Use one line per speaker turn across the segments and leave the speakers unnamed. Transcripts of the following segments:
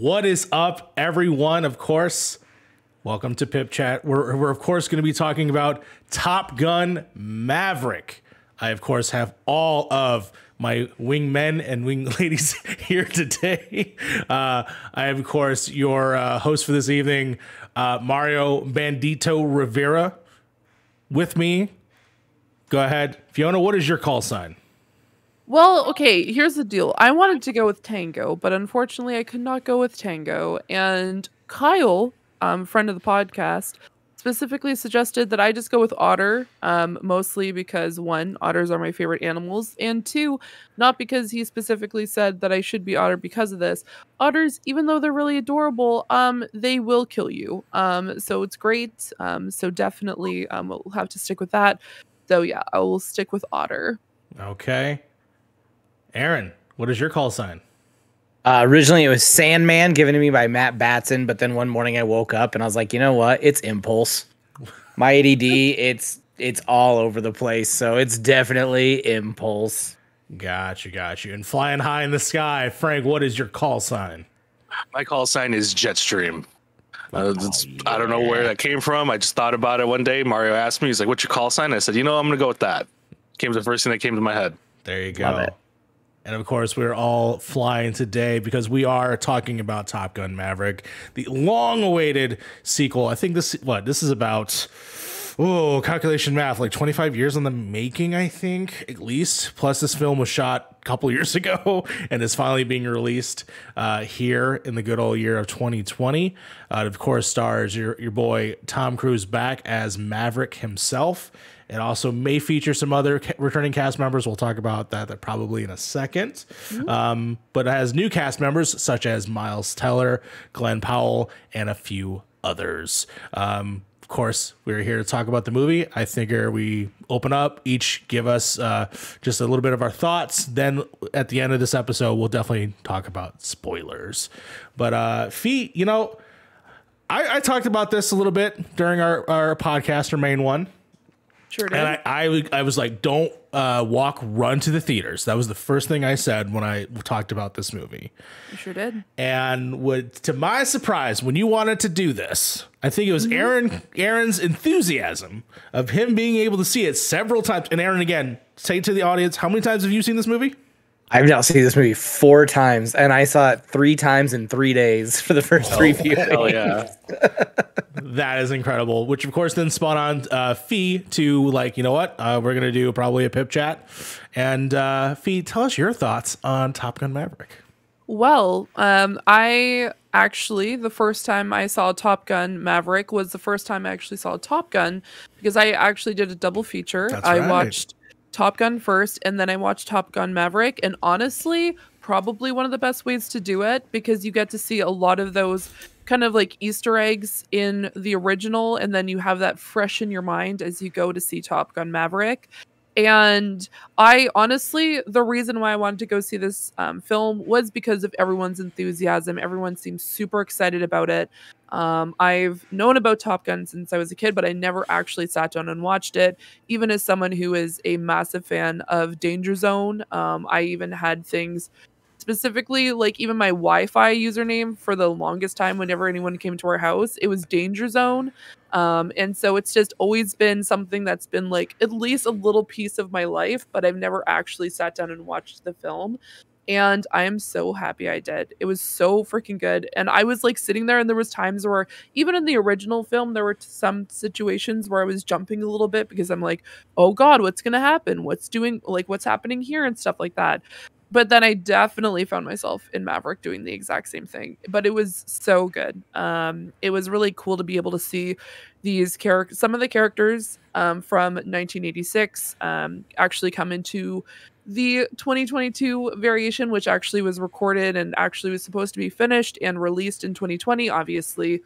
What is up, everyone? Of course, welcome to PiP Chat. We're of course going to be talking about Top Gun Maverick. I, of course, have all of my wingmen and wing ladies here today. I am, of course, your host for this evening, Mario Bandito Rivera. With me, go ahead. Fiona, what is your call sign?
Well, okay, here's the deal. I wanted to go with Tango, but unfortunately I could not go with Tango. And Kyle, friend of the podcast, specifically suggested that I just go with Otter, mostly because, one, otters are my favorite animals, and two, not because he specifically said that I should be Otter because of this. Otters, even though they're really adorable, they will kill you. So it's great. So definitely we'll have to stick with that. So yeah, I will stick with Otter.
Okay. Aaron, what is your call sign?
Originally, it was Sandman given to me by Matt Batson, but then one morning I woke up and I was like, you know what? It's Impulse. My ADD, it's all over the place, so it's definitely Impulse.
Got you. And flying high in the sky, Frank, what is your call sign?
My call sign is Jetstream. I don't know where that came from. I just thought about it one day. Mario asked me, he's like, what's your call sign? I said, I'm going to go with that. Came the first thing that came to my head.
There you go. And of course, we're all flying today because we are talking about Top Gun Maverick, the long-awaited sequel. I think this is about, calculation math, like 25 years in the making, I think, at least. Plus, this film was shot a couple years ago and is finally being released here in the good old year of 2020. It, of course, stars your boy Tom Cruise back as Maverick himself. It also may feature some other returning cast members. We'll talk about that probably in a second. But it has new cast members such as Miles Teller, Glenn Powell, and a few others. Of course, we're here to talk about the movie. I figure we open up, each give us just a little bit of our thoughts. Then at the end of this episode, we'll definitely talk about spoilers. But Fee, I talked about this a little bit during our podcast, our main one.
Sure did.
And I was like, don't run to the theaters. That was the first thing I said when I talked about this movie.
You sure did.
And to my surprise, when you wanted to do this, I think it was Aaron's enthusiasm of him being able to see it several times. And Aaron, again, say to the audience, how many times have you seen this movie?
I've now seen this movie 4 times, and I saw it 3 times in 3 days for the first 3 viewings.
Hell yeah.
That is incredible, which of course then spawned on Fee to like, you know what? We're going to do probably a PiP chat. And Fee, tell us your thoughts on Top Gun Maverick.
Well, I actually, the first time I saw Top Gun Maverick was the first time I actually saw Top Gun, because I actually did a double feature.
That's
I
right.
watched Top Gun first, and then I watched Top Gun Maverick, and honestly, probably one of the best ways to do it, because you get to see a lot of those kind of like Easter eggs in the original, and then you have that fresh in your mind as you go to see Top Gun Maverick. And I honestly, the reason why I wanted to go see this film was because of everyone's enthusiasm. Everyone seems super excited about it. I've known about Top Gun since I was a kid, but I never actually sat down and watched it. Even as someone who is a massive fan of Danger Zone, I even had things specifically, like even my Wi-Fi username for the longest time whenever anyone came to our house, it was Danger Zone. And so it's just always been something that's been like at least a little piece of my life, but I've never actually sat down and watched the film. And I am so happy I did. It was so freaking good. And I was like sitting there, and there was times where even in the original film, there were some situations where I was jumping a little bit because I'm like, oh God, what's going to happen? What's happening here and stuff like that. But then I definitely found myself in Maverick doing the exact same thing. But it was so good. It was really cool to be able to see these some of the characters from 1986 actually come into the 2022 variation, which actually was recorded and actually was supposed to be finished and released in 2020. Obviously,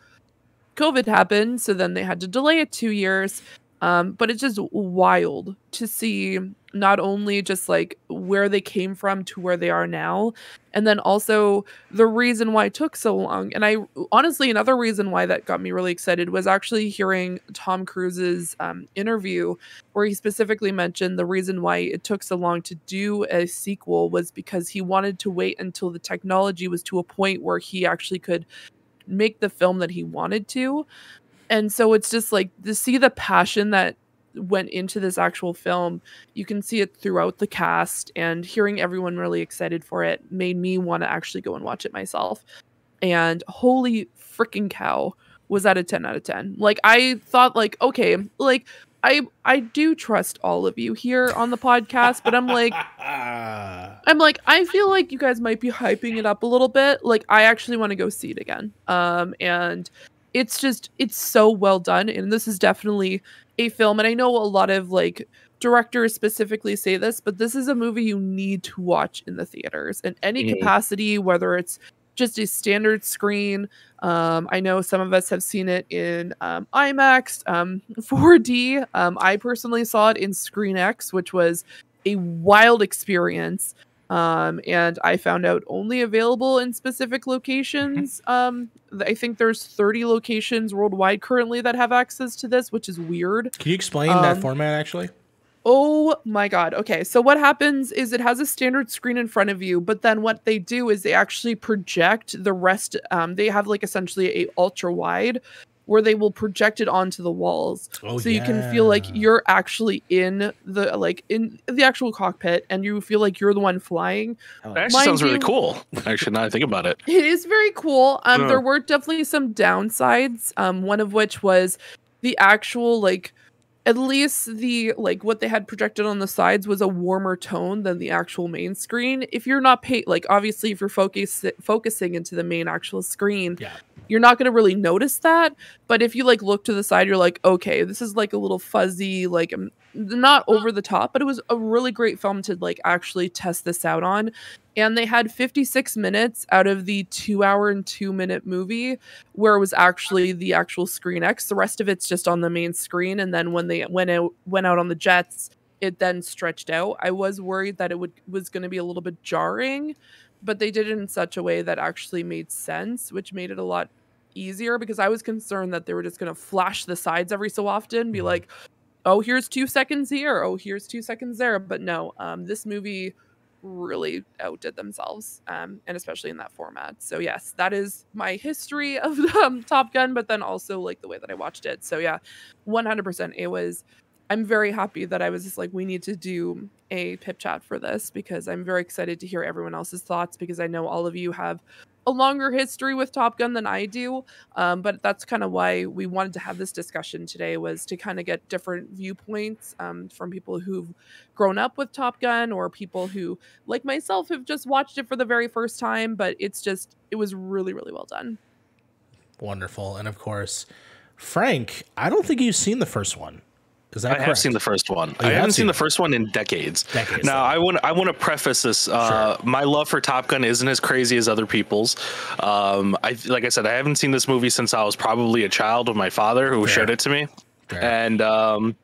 COVID happened, so then they had to delay it 2 years. But it's just wild to see not only just like where they came from to where they are now, and then also the reason why it took so long. And I honestly, another reason why that got me really excited was actually hearing Tom Cruise's interview, where he specifically mentioned the reason why it took so long to do a sequel was because he wanted to wait until the technology was to a point where he actually could make the film that he wanted to. And so it's just like to see the passion that went into this actual film. You can see it throughout the cast, and hearing everyone really excited for it made me want to actually go and watch it myself. And holy freaking cow, was that a 10 out of 10. Like, I thought, like, okay, like I do trust all of you here on the podcast, but I'm like I feel like you guys might be hyping it up a little bit. Like, I actually want to go see it again. And it's so well done, and this is definitely a film, and I know a lot of like directors specifically say this, but this is a movie you need to watch in the theaters in any capacity, whether it's just a standard screen. I know some of us have seen it in IMAX, 4D. I personally saw it in Screen X, which was a wild experience. And I found out only available in specific locations. I think there's 30 locations worldwide currently that have access to this, which is weird.
Can you explain that format actually?
Oh my God. Okay. So what happens is it has a standard screen in front of you, but then what they do is they actually project the rest. They have like essentially a ultra wide where they will project it onto the walls. So you can feel like you're actually in the actual cockpit, and you feel like you're the one flying.
That actually sounds really cool. Actually, now I think about it.
It is very cool. There were definitely some downsides. One of which was the actual, like, at least the, like, what they had projected on the sides was a warmer tone than the actual main screen. If you're not like, obviously if you're focusing into the main actual screen, you're not going to really notice that. But if you like look to the side, you're like, okay, this is like a little fuzzy, like not over the top, but it was a really great film to like actually test this out on. And they had 56 minutes out of the 2 hour and 2 minute movie where it was actually the actual Screen X. The rest of it's just on the main screen. And then when they went out on the jets, it then stretched out. I was worried that it was going to be a little bit jarring, but they did it in such a way that actually made sense, which made it a lot easier, because I was concerned that they were just going to flash the sides every so often, be like, oh, here's 2 seconds here, oh, here's 2 seconds there. But no, this movie really outdid themselves, and especially in that format. So yes, that is my history of Top Gun, but then also like the way that I watched it. So yeah, 100%. I'm very happy that I was just like, we need to do a PiP chat for this, because I'm very excited to hear everyone else's thoughts, because I know all of you have a longer history with Top Gun than I do. But that's kind of why we wanted to have this discussion today, was to kind of get different viewpoints from people who've grown up with Top Gun, or people who, like myself, have just watched it for the very first time. But it was really, really well done.
Wonderful. And of course, Frank, I don't think you've seen the first one. Is that correct?
I have seen the first one. I haven't seen the first one in decades. Now, I want to preface this. Sure. My love for Top Gun isn't as crazy as other people's. Like I said, I haven't seen this movie since I was probably a child with my father, who showed it to me. And my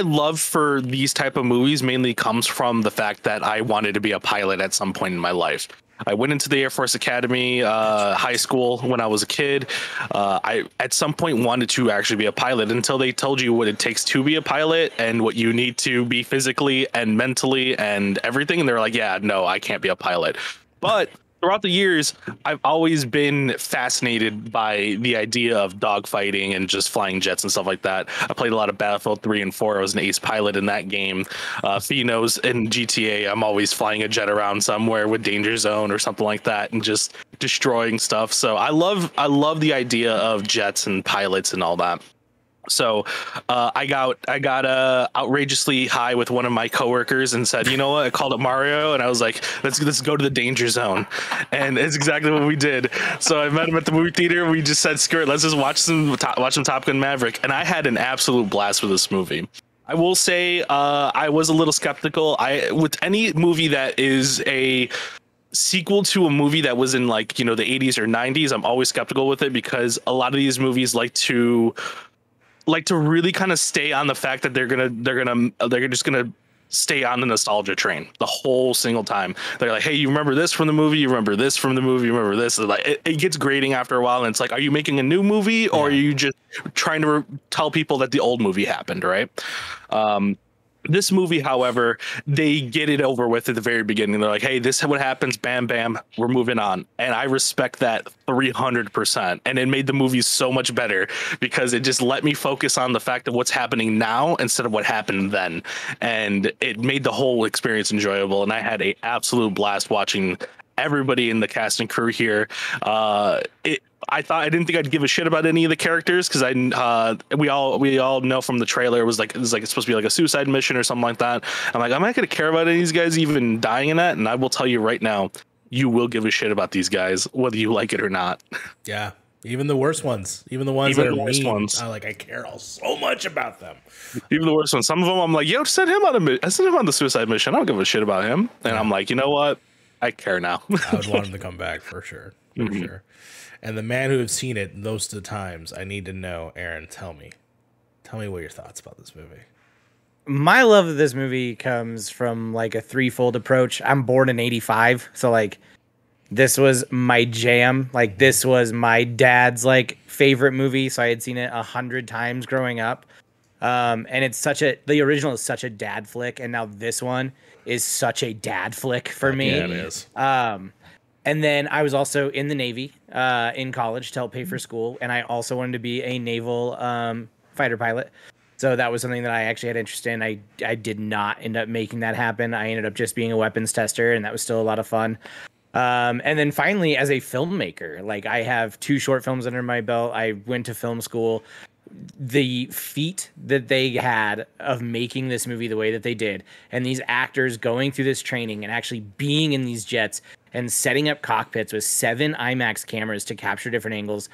love for these type of movies mainly comes from the fact that I wanted to be a pilot at some point in my life. I went into the Air Force Academy, high school when I was a kid. I, at some point, wanted to actually be a pilot, until they told you what it takes to be a pilot and what you need to be physically and mentally and everything. And they're like, yeah, no, I can't be a pilot. But throughout the years, I've always been fascinated by the idea of dogfighting and just flying jets and stuff like that. I played a lot of Battlefield 3 and 4. I was an ace pilot in that game. Finos in GTA, I'm always flying a jet around somewhere with Danger Zone or something like that and just destroying stuff. So I love the idea of jets and pilots and all that. So I got outrageously high with one of my coworkers and said, you know what, I called up Mario, and I was like, let's go to the danger zone. And it's exactly what we did. So I met him at the movie theater. We just said, screw it, let's just watch some Top Gun Maverick. And I had an absolute blast with this movie. I will say I was a little skeptical. With any movie that is a sequel to a movie that was in, like, you know, the 80s or 90s, I'm always skeptical with it, because a lot of these movies like to like to really kind of stay on the fact that they're just gonna stay on the nostalgia train the whole single time. They're like, hey, you remember this from the movie? You remember this from the movie? You remember this? Like, it gets grating after a while, and it's like, are you making a new movie, or are you just trying to tell people that the old movie happened, right? This movie, however, they get it over with at the very beginning. They're like, hey, this is what happens. Bam, bam, we're moving on. And I respect that 300%. And it made the movie so much better because it just let me focus on the fact of what's happening now instead of what happened then. And it made the whole experience enjoyable. And I had an absolute blast watching everybody in the cast and crew here. I didn't think I'd give a shit about any of the characters because we all know from the trailer it's supposed to be like a suicide mission or something like that. I'm like, I'm not gonna care about any of these guys even dying in that. And I will tell you right now, you will give a shit about these guys whether you like it or not.
Yeah, even the worst ones, even the ones that are mean. I care so much about them.
Even the worst ones. Some of them, I'm like, yo, send him on the suicide mission. I don't give a shit about him. And I'm like, you know what? I care now.
I would want him to come back for sure. For sure. And the man who has seen it most of the times, I need to know, Aaron, tell me what your thoughts about this movie.
My love of this movie comes from like a threefold approach. I'm born in 85, so like this was my jam. Like this was my dad's like favorite movie, so I had seen it 100 times growing up. And it's the original is such a dad flick, and now this one is such a dad flick for me.
Yeah, it is.
And then I was also in the Navy in college to help pay for school, and I also wanted to be a naval fighter pilot. So that was something that I actually had interest in. I did not end up making that happen. I ended up just being a weapons tester, and that was still a lot of fun. And then finally, as a filmmaker, like I have 2 short films under my belt. I went to film school. The feat that they had of making this movie the way that they did, and these actors going through this training and actually being in these jets and setting up cockpits with 7 IMAX cameras to capture different angles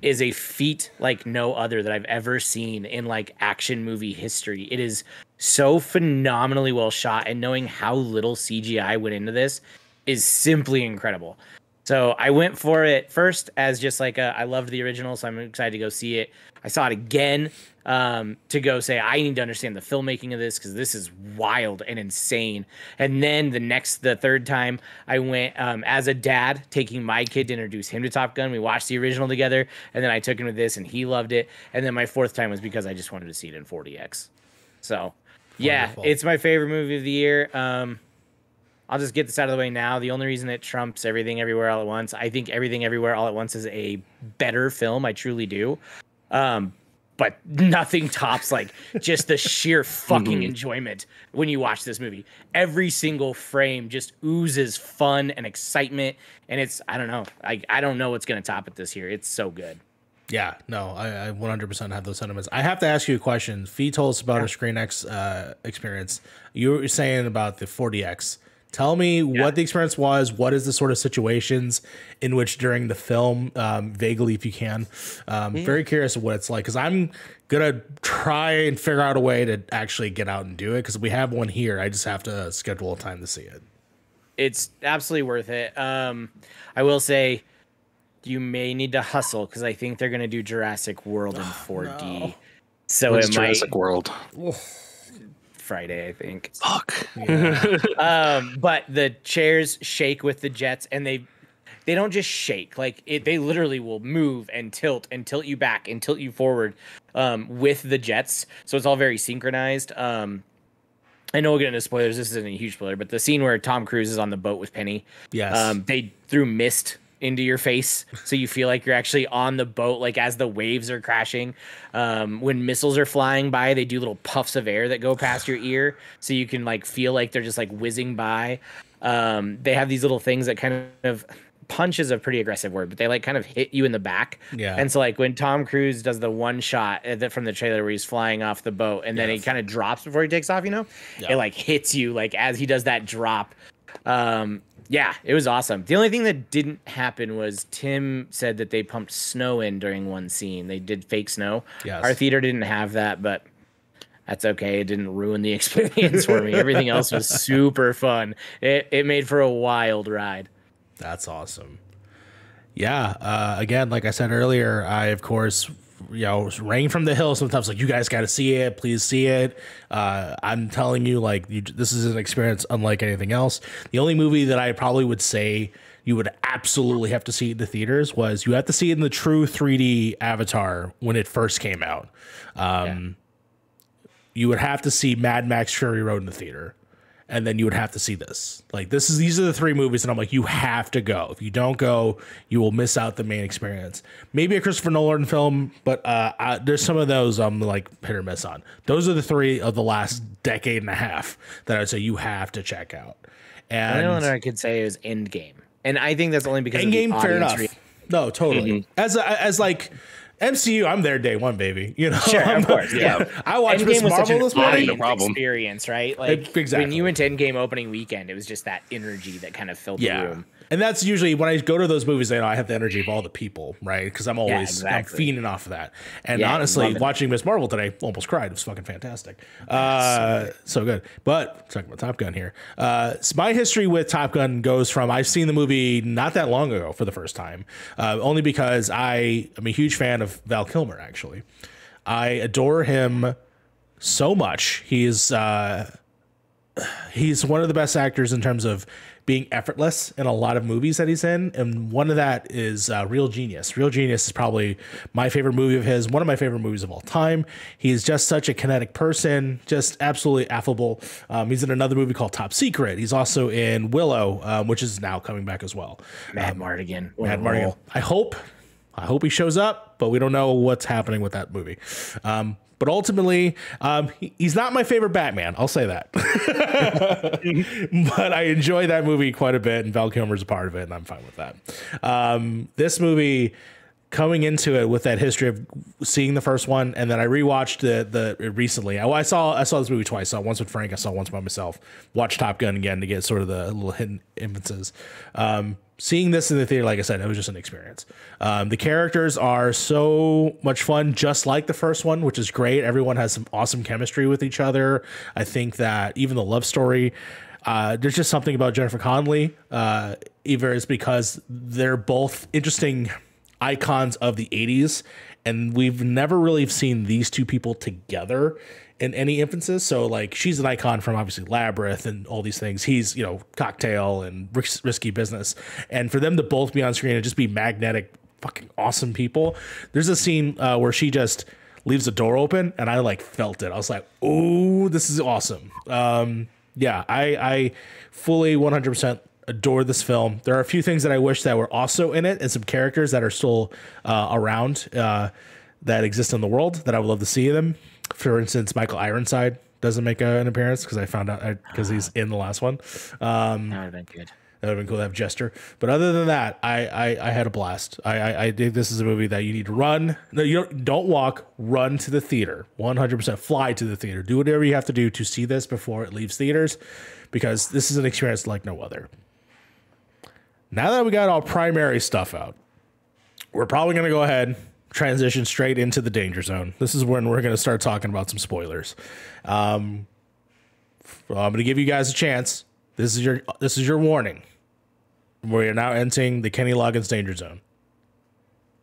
is a feat like no other that I've ever seen in like action movie history. It is so phenomenally well shot, and knowing how little CGI went into this is simply incredible. So I went for it first as just like I loved the original, so I'm excited to go see it. I saw it again to go say, I need to understand the filmmaking of this because this is wild and insane. And then the third time, I went as a dad, taking my kid to introduce him to Top Gun. We watched the original together, and then I took him to this, and he loved it. And then my 4th time was because I just wanted to see it in 40X. So, yeah, wonderful. It's my favorite movie of the year. I'll just get this out of the way now. The only reason it trumps Everything Everywhere All at Once, I think Everything Everywhere All at Once is a better film. I truly do. But nothing tops like just the sheer fucking enjoyment when you watch this movie. Every single frame just oozes fun and excitement. And I don't know. I don't know what's going to top it this year. It's so good.
Yeah, no, I 100% have those sentiments. I have to ask you a question. Fee told us about her Screen X experience. You were saying about the 40X. Tell me what the experience was. What is the sort of situations in which during the film, vaguely if you can. Very curious of what it's like, because I'm going to try and figure out a way to actually get out and do it, because we have one here. I just have to schedule a time to see it.
It's absolutely worth it. I will say you may need to hustle, because I think they're going to do Jurassic World in 4D. No. So
what's Jurassic World?
Friday, I think.
Fuck.
Yeah. But the chairs shake with the jets, and they don't just shake. Like they literally will move and tilt you back and tilt you forward with the jets. So it's all very synchronized. I know we'll get into spoilers. This isn't a huge spoiler, but the scene where Tom Cruise is on the boat with Penny.
Yes.
They threw mist into your face, so you feel like you're actually on the boat, like as the waves are crashing. When missiles are flying by, they do little puffs of air that go past your ear, so you can like feel like they're just like whizzing by. They have these little things that kind of, punch is a pretty aggressive word, but they like kind of hit you in the back.
Yeah.
And so like when Tom Cruise does the one shot from the trailer where he's flying off the boat, and then he kind of drops before he takes off, it like hits you like as he does that drop. Yeah, it was awesome. The only thing that didn't happen was Tim said that they pumped snow in during one scene. They did fake snow.
Yes.
Our theater didn't have that, but that's okay. It didn't ruin the experience for me. Everything else was super fun. It made for a wild ride.
That's awesome. Yeah. Again, like I said earlier, I, of course, rang from the hill sometimes, like, you guys got to see it, please see it. I'm telling you, like, this is an experience unlike anything else. The only movie that I probably would say you would absolutely have to see in the theaters was, you have to see it in the true 3D Avatar when it first came out. You would have to see Mad Max Fury Road in the theater, and then you would have to see this. Like, these are the three movies, and I'm like, you have to go. If you don't go, you will miss out the main experience. Maybe a Christopher Nolan film, but there's some of those I'm like hit or miss on. Those are the three of the last decade and a half that I'd say you have to check out. And
the only one I could say is Endgame, and I think that's only because
Endgame,
of the
fair enough.
audience
No, totally. As like MCU, I'm there day one, baby. You know,
Sure, of course. Yeah,
I watched
Endgame
Miss
was such
Marvel
an
this morning.
No problem.
experience, right? Like,
Exactly.
when you went to Endgame opening weekend, it was just that energy that kind of filled the room.
And that's usually when I go to those movies, I have the energy of all the people, right? Because I'm always I'm fiending off of that. And honestly, watching Miss Marvel today, almost cried. It was fucking fantastic. So good. But talking about Top Gun here, so my history with Top Gun goes from, I've seen the movie not that long ago for the first time, only because I am a huge fan of Val Kilmer. Actually, I adore him so much. He's one of the best actors in terms of being effortless in a lot of movies that he's in. And one of that is Real Genius. Real Genius is probably my favorite movie of his, one of my favorite movies of all time. He's just such a kinetic person, just absolutely affable. He's in another movie called Top Secret. He's also in Willow, which is now coming back as well.
Mad Mardigan.
Mad Mardigan. I hope he shows up, but we don't know what's happening with that movie. But ultimately, he's not my favorite Batman. I'll say that. But I enjoy that movie quite a bit, and Val Kilmer's a part of it, and I'm fine with that. This movie, coming into it with that history of seeing the first one, and then I rewatched it recently. I saw this movie twice. I saw it once with Frank. I saw it once by myself. Watched Top Gun again to get sort of the little hidden inferences. Seeing this in the theater, like I said, it was just an experience. The characters are so much fun, just like the first one, which is great. Everyone has some awesome chemistry with each other. I think that even the love story, there's just something about Jennifer Connelly. Either it's because they're both interesting icons of the 80s, and we've never really seen these two people together in any instances. So like, she's an icon from obviously Labyrinth and all these things. He's, Cocktail and Risky Business. And for them to both be on screen and just be magnetic, fucking awesome people. There's a scene where she just leaves the door open, and I like felt it. I was like, oh, this is awesome. I fully 100% adore this film. There are a few things that I wish that were also in it, and some characters that are still around that exist in the world that I would love to see them. For instance, Michael Ironside doesn't make an appearance because I found out because he's in the last one.
That would have been good.
That would have been cool to have Jester. But other than that, I had a blast. I think this is a movie that you need to run. No, you don't walk, run to the theater. 100% fly to the theater. Do whatever you have to do to see this before it leaves theaters, because this is an experience like no other. Now that we got all primary stuff out, we're probably going to go ahead, transition straight into the danger zone. This is when we're going to start talking about some spoilers. I'm going to give you guys a chance. This is your warning. We are now entering the Kenny Loggins danger zone.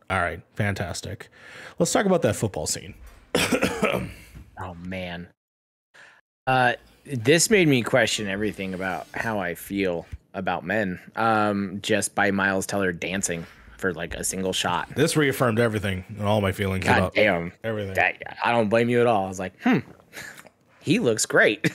All right, fantastic. Let's talk about that football scene.
Oh man. This made me question everything about how I feel about men. Just by Miles Teller dancing for like a single shot.
This reaffirmed everything and all my feelings
God
about
damn.
everything.
I don't blame you at all. I was like, he looks great.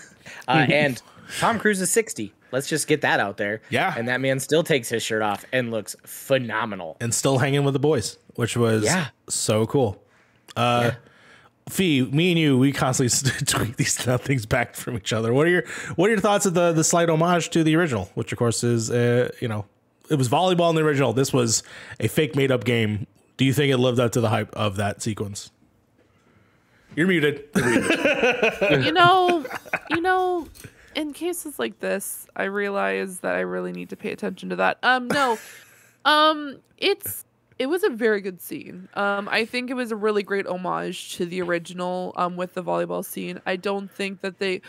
And Tom Cruise is 60. Let's just get that out there.
Yeah.
And that man still takes his shirt off and looks phenomenal.
And still hanging with the boys, which was so cool. Fee, me and you, we constantly tweet these things back from each other. What are your thoughts of the slight homage to the original, which of course is it was volleyball in the original. This was a fake made up game. Do you think it lived up to the hype of that sequence? You're muted.
You know, in cases like this, I realize that I really need to pay attention to that. It was a very good scene. I think it was a really great homage to the original with the volleyball scene. I don't think that they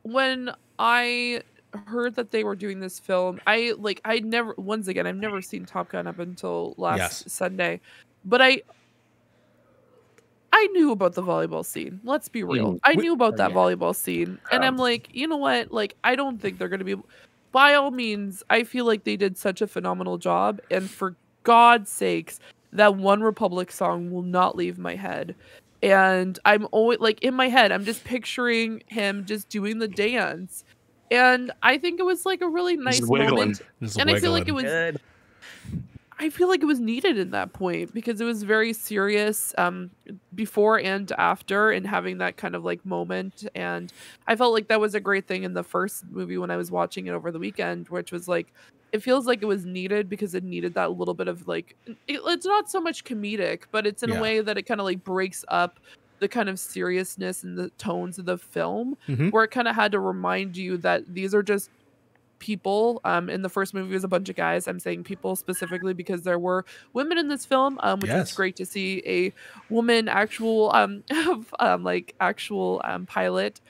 when I heard that they were doing this film, I've never seen Top Gun up until last Sunday, but I knew about the volleyball scene. Let's be real. I knew about that volleyball scene. And I'm like, you know what? Like, I don't think they're going to be, by all means, I feel like they did such a phenomenal job. And for God's sakes, that One Republic song will not leave my head. And I'm always like in my head, I'm just picturing him just doing the dance. And I think it was like a really nice moment. And I feel like it was good. I feel like it was needed in that point because it was very serious before and after, and having that kind of like moment. And I felt like that was a great thing in the first movie when I was watching it over the weekend, which was like, it feels like it was needed because it needed that little bit of like, it's not so much comedic, but it's in a way that it kind of like breaks up the kind of seriousness and the tones of the film, where it kind of had to remind you that these are just people. In the first movie, it was a bunch of guys. I'm saying people specifically because there were women in this film, which was great to see a woman actual pilot.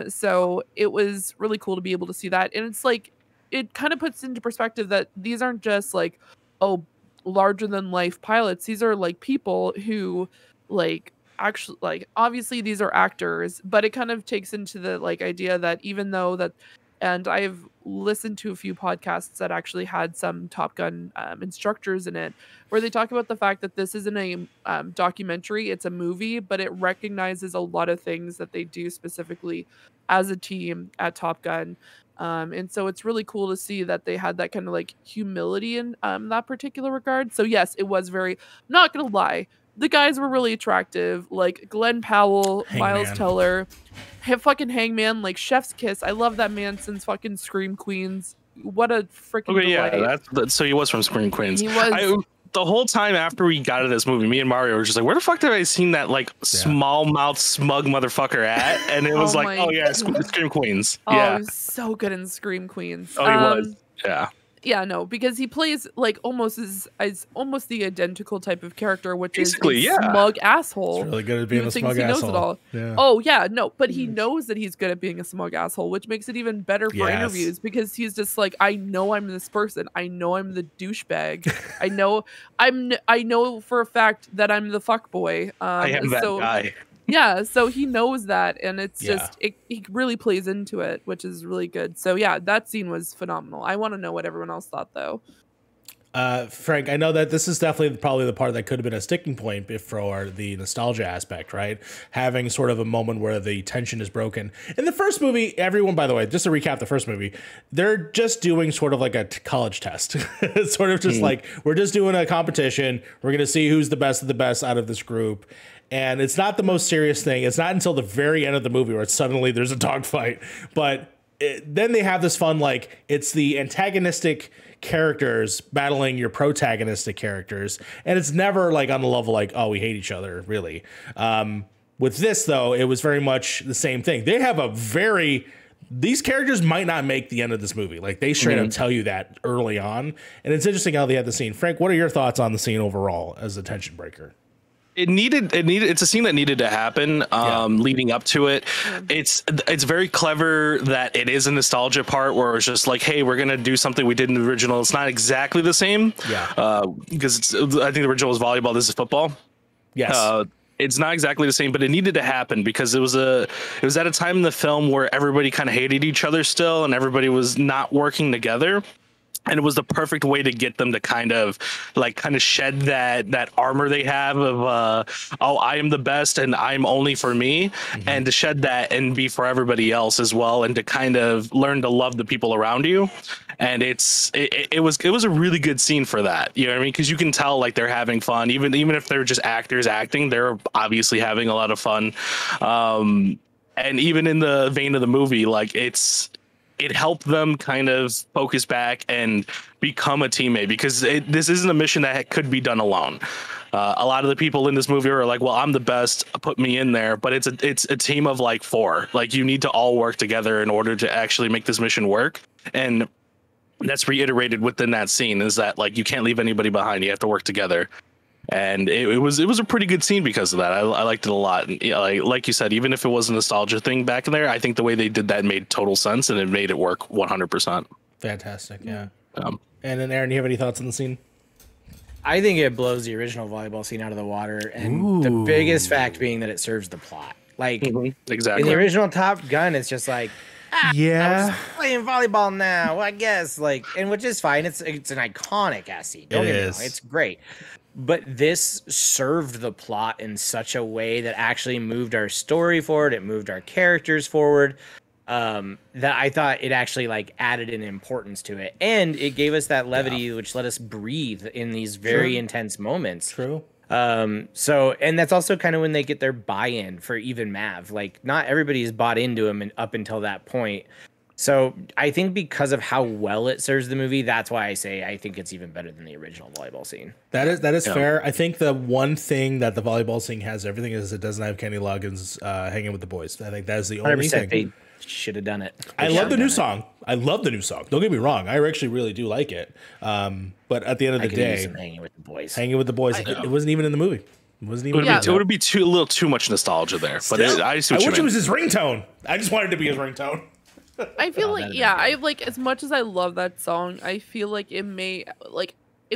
So it was really cool to be able to see that. And it's like, it kind of puts into perspective that these aren't just like, oh, larger than life pilots. These are like people who like actually, like, obviously these are actors, but it kind of takes into the like idea that even though that, and I've listened to a few podcasts that actually had some Top Gun instructors in it, where they talk about the fact that this isn't a documentary, it's a movie, but it recognizes a lot of things that they do specifically as a team at Top Gun. And so it's really cool to see that they had that kind of like humility in that particular regard. So yes, it was very, not gonna lie, the guys were really attractive, like Glenn Powell, Miles Teller, fucking Hangman, like chef's kiss. I love that man since fucking Scream Queens. What a freaking delight.
Yeah, that's so he was from Scream Queens.
He was.
The whole time after we got to this movie, me and Mario were just like, where the fuck did I seen that like small mouth smug motherfucker at? And it was like, oh yeah, Scream Queens.
Oh,
yeah,
he was so good in Scream Queens.
Oh, he was. Yeah.
Yeah, no, because he plays like almost as almost the identical type of character, which
basically,
is a smug asshole.
He's really good at being a smug asshole.
Knows it all. Yeah. Oh yeah, no, but he knows that he's good at being a smug asshole, which makes it even better for interviews because he's just like, I know I'm this person. I know I'm the douchebag. I know for a fact that I'm the fuckboy.
I am that guy.
Yeah, so he knows that, and it's just he really plays into it, which is really good. So yeah, that scene was phenomenal. I want to know what everyone else thought though.
Frank, I know that this is definitely probably the part that could have been a sticking point for the nostalgia aspect, right? Having sort of a moment where the tension is broken. In the first movie, everyone, by the way, just to recap the first movie, they're just doing sort of like a college test. It's sort of just like, we're just doing a competition. We're going to see who's the best of the best out of this group. And it's not the most serious thing. It's not until the very end of the movie where suddenly there's a dogfight. But then they have this fun, like, it's the antagonistic characters battling your protagonistic characters. And it's never like on the level like, oh, we hate each other, really. With this, though, it was very much the same thing. They have these characters might not make the end of this movie. Like, they straight up tell you that early on. And it's interesting how they had the scene. Frank, what are your thoughts on the scene overall as a tension breaker?
It's a scene that needed to happen leading up to it. It's very clever that it is a nostalgia part where it's just like, hey, we're gonna do something we did in the original. It's not exactly the same, because I think the original was volleyball, this is football.
Yes.
It's not exactly the same, but it needed to happen because it was at a time in the film where everybody kind of hated each other still, and everybody was not working together. And it was the perfect way to get them to kind of shed that armor they have of oh, I am the best and I'm only for me, and to shed that and be for everybody else as well, and to kind of learn to love the people around you. And it was a really good scene for that. You know what I mean? Because you can tell like they're having fun, even if they're just actors acting, they're obviously having a lot of fun. And even in the vein of the movie, like it helped them kind of focus back and become a teammate, because this isn't a mission that could be done alone. A lot of the people in this movie are like, well, I'm the best, put me in there. But it's a team of like 4. Like, you need to all work together in order to actually make this mission work. And that's reiterated within that scene, is that like, you can't leave anybody behind. You have to work together. And it was a pretty good scene because of that. I liked it a lot. And, like you said, even if it was a nostalgia thing back in there, I think the way they did that made total sense, and it made it work 100%.
Fantastic, yeah. And then, Aaron, you have any thoughts on the scene?
I think it blows the original volleyball scene out of the water, and the biggest fact being that it serves the plot. Like
exactly
in the original Top Gun, it's just like,
yeah,
I'm playing volleyball now, I guess. Like, and which is fine. It's an iconic ass scene. Don't get me wrong, it's great. But this served the plot in such a way that actually moved our story forward. It moved our characters forward. That I thought it actually like added an importance to it, and it gave us that levity, which let us breathe in these very intense moments.
True.
So, and that's also kind of when they get their buy-in for even Mav. Like, not everybody's bought into him up until that point. So I think because of how well it serves the movie, that's why I say I think it's even better than the original volleyball scene.
That is fair. I think the one thing that the volleyball scene has everything is it doesn't have Kenny Loggins hanging with the boys. I think that is the only thing.
They should have done it.
I love the new song. I love the new song. Don't get me wrong. I actually really do like it. But at the end of the day,
hanging with the boys.
It wasn't even in the movie. It wasn't even.
It would be a little too much nostalgia there. But I wish
it was his ringtone. I just wanted it to be his ringtone.
I feel I like, as much as I love that song, I feel like it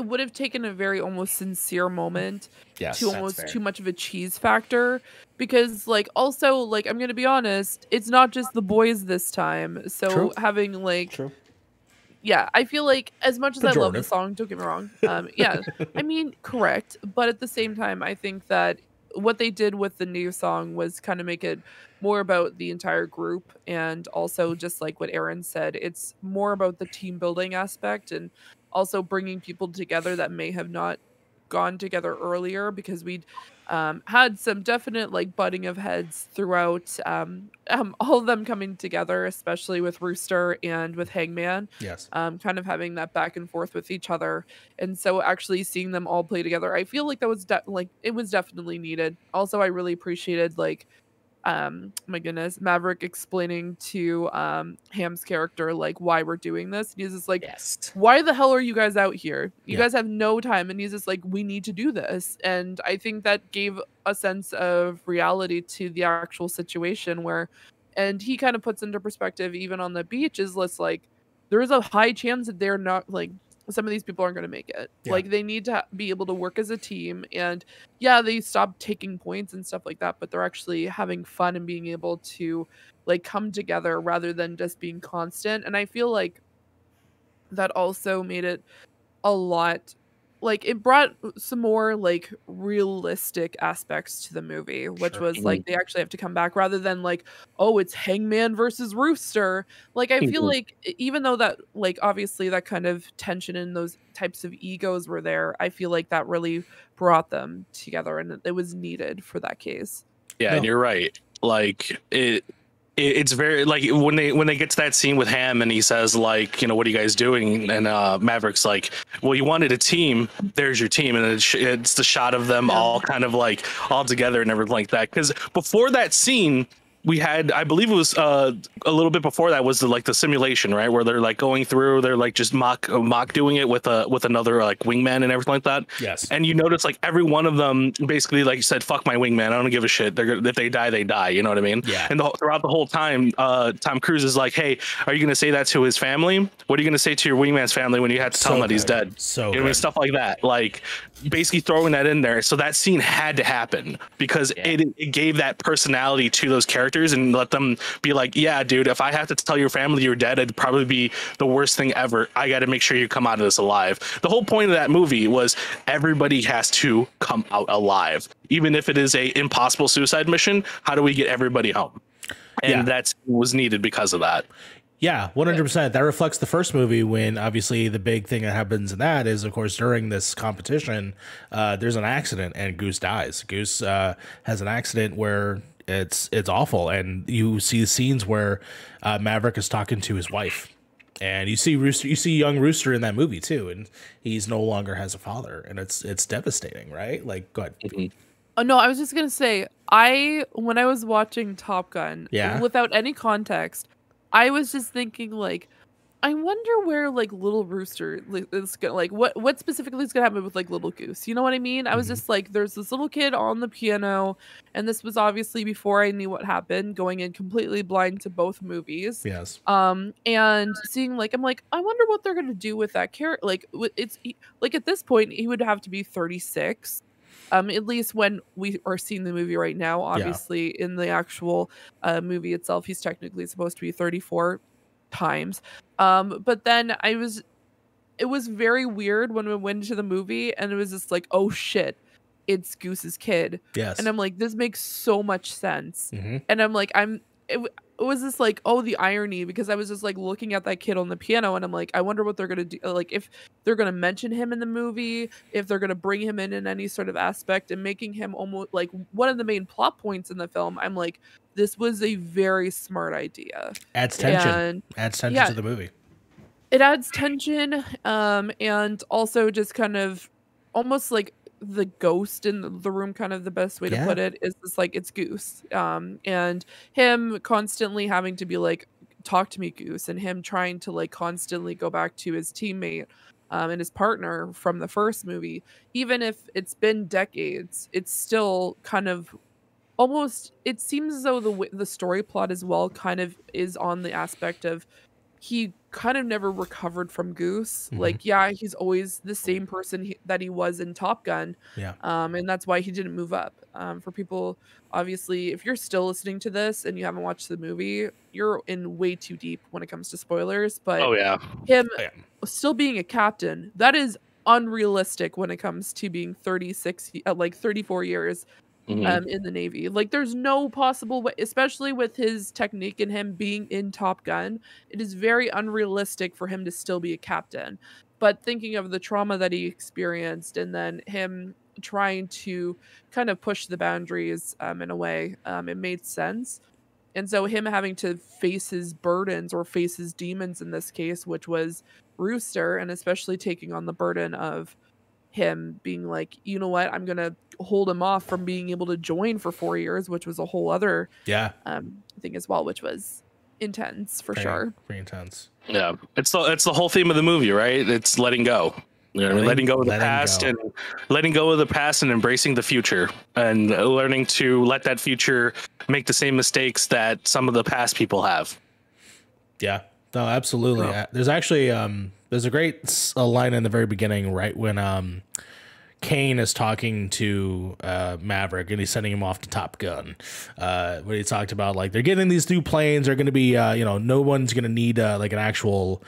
would have taken a very almost sincere moment to almost too much of a cheese factor, because like also like I'm gonna be honest, it's not just the boys this time. So having like I feel like as much as I love the song, don't get me wrong, I mean correct, but at the same time I think that what they did with the new song was kind of make it more about the entire group, and also just like what Aaron said, it's more about the team building aspect and also bringing people together that may have not gone together earlier, because we'd had some definite like butting of heads throughout all of them coming together, especially with Rooster and with Hangman.
Yes.
Kind of having that back and forth with each other. And so actually seeing them all play together, I feel like that was it was definitely needed. Also, I really appreciated like my goodness, Maverick explaining to Ham's character like why we're doing this. And he's just like, why the hell are you guys out here? You guys have no time. And he's just like, we need to do this. And I think that gave a sense of reality to the actual situation and he kind of puts into perspective, even on the beach, is less like there is a high chance that they're not like, some of these people aren't going to make it. Like they need to be able to work as a team, and they stop taking points and stuff like that, but they're actually having fun and being able to like come together rather than just being constant. And I feel like that also made it a lot, like it brought some more like realistic aspects to the movie, which was like they actually have to come back rather than like, oh, it's Hangman versus Rooster. Like I feel like even though that like obviously that kind of tension and those types of egos were there, I feel like that really brought them together, and it was needed for that case.
And you're right. Like it's very like when they get to that scene with Ham and he says like, you know, what are you guys doing? And Maverick's like, well, you wanted a team. There's your team. And it's the shot of them all kind of like all together and everything like that. Because before that scene, we had, I believe it was a little bit before that was the simulation, right? Where they're like going through, they're like just mock doing it with another like wingman and everything like that.
Yes.
And you notice like every one of them basically, like you said, fuck my wingman. I don't give a shit. If they die, they die. You know what I mean?
Yeah.
And throughout the whole time, Tom Cruise is like, hey, are you going to say that to his family? What are you going to say to your wingman's family when you have to tell him that he's dead?
So
you know, stuff like that. Like basically throwing that in there. So that scene had to happen because it gave that personality to those characters and let them be like, yeah, dude, if I have to tell your family you're dead, it'd probably be the worst thing ever. I got to make sure you come out of this alive. The whole point of that movie was everybody has to come out alive, even if it is a impossible suicide mission. How do we get everybody home? And that was needed because of that.
Yeah, 100%. That reflects the first movie, when obviously the big thing that happens in that is, of course, during this competition, there's an accident and Goose dies. Goose has an accident where it's awful, and you see scenes where Maverick is talking to his wife, and you see young Rooster in that movie too, and he's no longer has a father, and it's devastating, right? Like, go ahead.
Mm-hmm.
Oh no, I was just gonna say, when I was watching Top Gun, without any context, I was just thinking like, I wonder where like little Rooster is gonna like what specifically is gonna happen with like little Goose. You know what I mean? I was just like, there's this little kid on the piano, and this was obviously before I knew what happened, going in completely blind to both movies.
Yes.
And seeing like I'm like, I wonder what they're gonna do with that character. Like like at this point he would have to be 36. At least when we are seeing the movie right now. Obviously, in the actual movie itself, he's technically supposed to be 34 times. But then it was very weird when we went into the movie and it was just like, oh shit, it's Goose's kid.
Yes.
And I'm like, this makes so much sense.
Mhm.
And I'm like, it was just like, oh, the irony, because I was just like looking at that kid on the piano and I'm like, I wonder what they're gonna do, like if they're gonna mention him in the movie, if they're gonna bring him in any sort of aspect and making him almost like one of the main plot points in the film. I'm like, this was a very smart idea.
Adds tension.
And
adds tension to the movie.
It adds tension, and also just kind of almost like the ghost in the room, kind of the best way to put it is just like it's Goose, and him constantly having to be like, talk to me, Goose, and him trying to like constantly go back to his teammate and his partner from the first movie. Even if it's been decades, it's still kind of almost, it seems as though the story plot as well kind of is on the aspect of he kind of never recovered from Goose. Like, yeah, he's always the same person that he was in Top Gun.
Yeah.
And that's why he didn't move up. For people, obviously, if you're still listening to this and you haven't watched the movie, you're in way too deep when it comes to spoilers. But him still being a captain, that is unrealistic when it comes to being 36, like 34 years in the Navy. Like, there's no possible way, especially with his technique and him being in Top Gun, it is very unrealistic for him to still be a captain. But thinking of the trauma that he experienced and then him trying to kind of push the boundaries in a way, it made sense. And so him having to face his burdens or face his demons in this case, which was Rooster, and especially taking on the burden of him being like, you know what, I'm gonna hold him off from being able to join for 4 years, which was a whole other thing as well, which was intense for sure.
Pretty intense.
Yeah, it's the whole theme of the movie, right? It's letting go. You know, letting go of the past and letting go of the past and embracing the future and learning to let that future make the same mistakes that some of the past people have.
Yeah, no, absolutely. There's actually there's a great line in the very beginning, right when Kane is talking to Maverick and he's sending him off to Top Gun. When he talked about like they're getting these new planes, they're going to be no one's going to need like an actual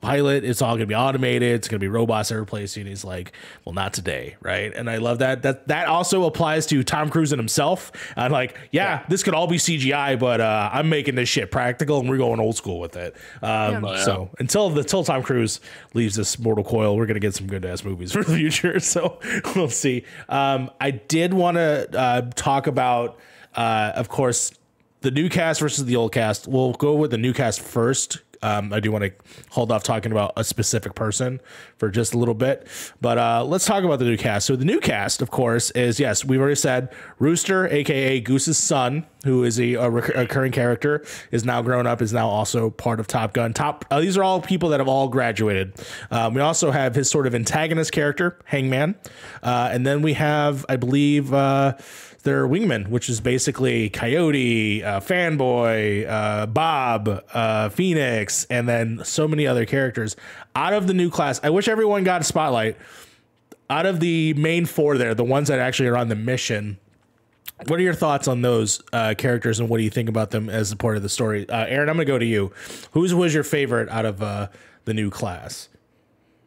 pilot. It's all going to be automated. It's going to be robots that are replacing. He's like, well, not today, right? And I love that also applies to Tom Cruise and himself. I'm like, this could all be CGI, but I'm making this shit practical and we're going old school with it. So until Tom Cruise leaves this mortal coil, we're going to get some good ass movies for the future. So we'll see. I did want to talk about, of course, the new cast versus the old cast. We'll go with the new cast first. I do want to hold off talking about a specific person for just a little bit, but let's talk about the new cast. So the new cast, of course, is, yes, we've already said Rooster, aka Goose's son, who is a recurring character, is now grown up, is now also part of Top Gun. These are all people that have all graduated. We also have his sort of antagonist character, Hangman, and then we have, I believe, their wingman, which is basically Coyote, Fanboy, Bob, Phoenix, and then so many other characters. Out of the new class, I wish everyone got a spotlight. Out of the main four there, the ones that actually are on the mission, what are your thoughts on those characters, and what do you think about them as a part of the story? Aaron, I'm going to go to you. Who was your favorite out of the new class?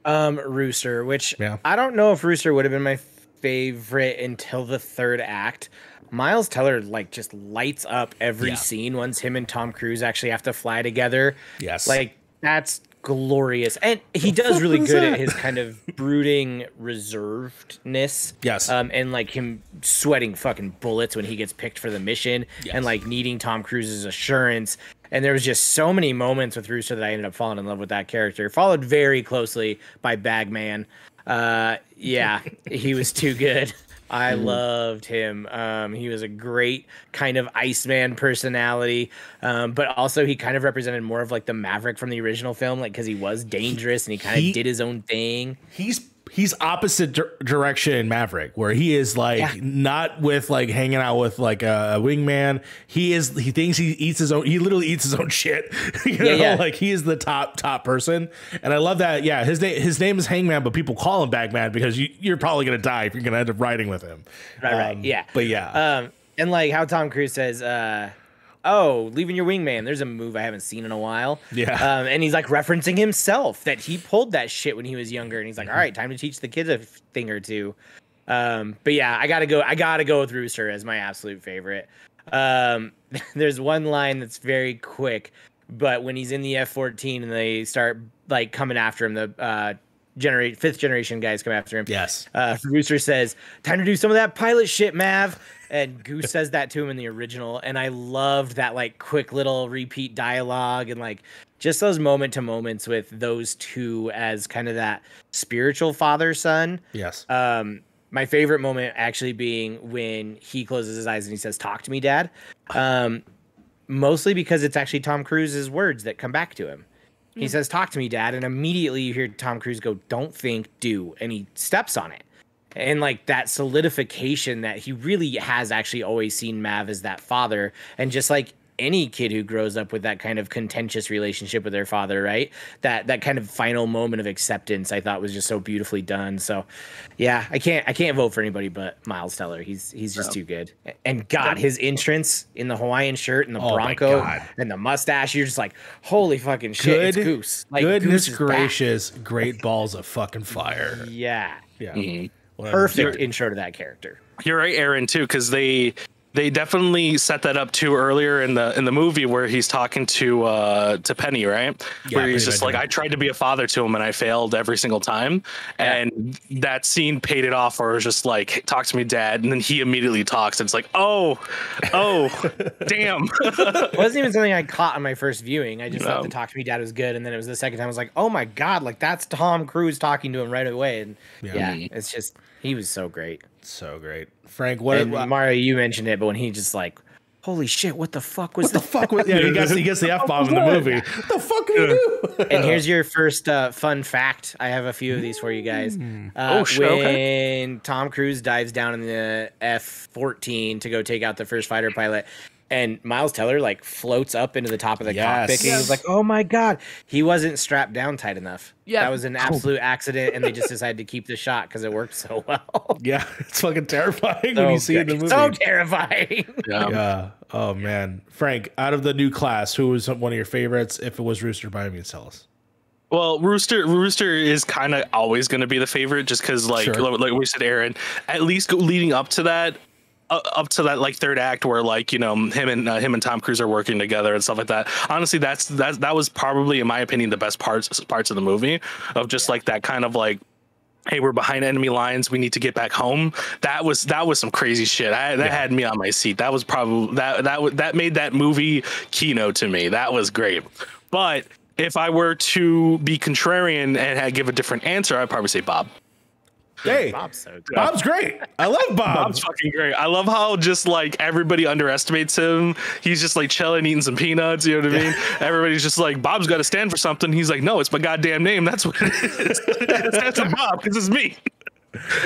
Rooster, which I don't know if Rooster would have been my favorite until the third act. Miles Teller like just lights up every scene once him and Tom Cruise actually have to fly together. Yes, like that's glorious, and he does really good at his kind of brooding reservedness. Yes, and like him sweating fucking bullets when he gets picked for the mission, and like needing Tom Cruise's assurance. And there was just so many moments with Rooster that I ended up falling in love with that character. Followed very closely by Bagman. He was too good. I loved him. He was a great kind of Iceman personality, but also he kind of represented more of like the Maverick from the original film, like because he was dangerous and he kind of did his own thing.
He's opposite direction in Maverick, where he is like not with like hanging out with like a wingman. He thinks he eats his own. He literally eats his own shit. You know, like he is the top person. And I love that. Yeah, his name is Hangman, but people call him Bagman because you're probably gonna die if you're gonna end up riding with him.
Right. Yeah.
But yeah.
And like how Tom Cruise says, oh, leaving your wingman. There's a move I haven't seen in a while.
Yeah.
And he's like referencing himself that he pulled that shit when he was younger. And he's like, all right, time to teach the kids a thing or two. But yeah, I gotta go with Rooster as my absolute favorite. There's one line that's very quick, but when he's in the F-14 and they start like coming after him, the fifth generation guys come after him.
Yes.
Rooster says, time to do some of that pilot shit, Mav. And Goose says that to him in the original. And I loved that like quick little repeat dialogue and like just those moment to moments with those two as kind of that spiritual father son.
Yes.
My favorite moment actually being when he closes his eyes and he says, talk to me, Dad. Mostly because it's actually Tom Cruise's words that come back to him. He says, talk to me, Dad. And immediately you hear Tom Cruise go, don't think, do. And he steps on it. And like that solidification that he really has actually always seen Mav as that father. And just like any kid who grows up with that kind of contentious relationship with their father, right? That kind of final moment of acceptance I thought was just so beautifully done. So yeah, I can't vote for anybody but Miles Teller. He's just too good. And God, his entrance in the Hawaiian shirt and the Bronco and the mustache, you're just like, holy fucking shit, it's Goose. Like,
goodness gracious, great balls of fucking fire.
Yeah.
Yeah.
Mm-hmm.
Perfect intro to that character.
You're right, Aaron, too, because they definitely set that up too earlier in the movie where he's talking to Penny, right?
Yeah,
where he's just like, I tried to be a father to him and I failed every single time. Yeah. And that scene paid it off, where it was just like, hey, talk to me, Dad. And then he immediately talks. And it's like, oh, damn.
It wasn't even something I caught on my first viewing. I just thought the talk to me, Dad was good. And then it was the second time I was like, oh my God, like that's Tom Cruise talking to him right away. And it's just, he was so great.
So great. Frank,
Mario, you mentioned it, but when he just like, holy shit, what the fuck was
yeah, he gets the F-bomb in the movie. What the fuck did he do?
And here's your first fun fact. I have a few of these for you guys. When Tom Cruise dives down in the F-14 to go take out the first fighter pilot, and Miles Teller like floats up into the top of the cockpit, and he's like, "Oh my God!" He wasn't strapped down tight enough. Yeah, that was an absolute accident, and they just decided to keep the shot because it worked so well.
Yeah, it's fucking terrifying when you see it in the movie.
So terrifying.
Yeah. Oh man, Frank, out of the new class, who was one of your favorites? If it was Rooster, by all means, tell us.
Well, Rooster is kind of always going to be the favorite, just because, like we said, Aaron, at least leading up to that like third act where like, you know, him and Tom Cruise are working together and stuff like that. Honestly, that was probably, in my opinion, the best parts of the movie, of just like that kind of like, hey, we're behind enemy lines, we need to get back home. That was some crazy shit. That had me on my seat. That was probably that made that movie keynote to me. That was great. But if I were to be contrarian and give a different answer, I'd probably say Bob.
Hey, Bob's great. I love Bob.
Bob's fucking great. I love how just like everybody underestimates him. He's just like chilling, eating some peanuts. You know what I mean? Everybody's just like, Bob's got to stand for something. He's like, no, it's my goddamn name. That's what it is. That's a Bob, because it's me.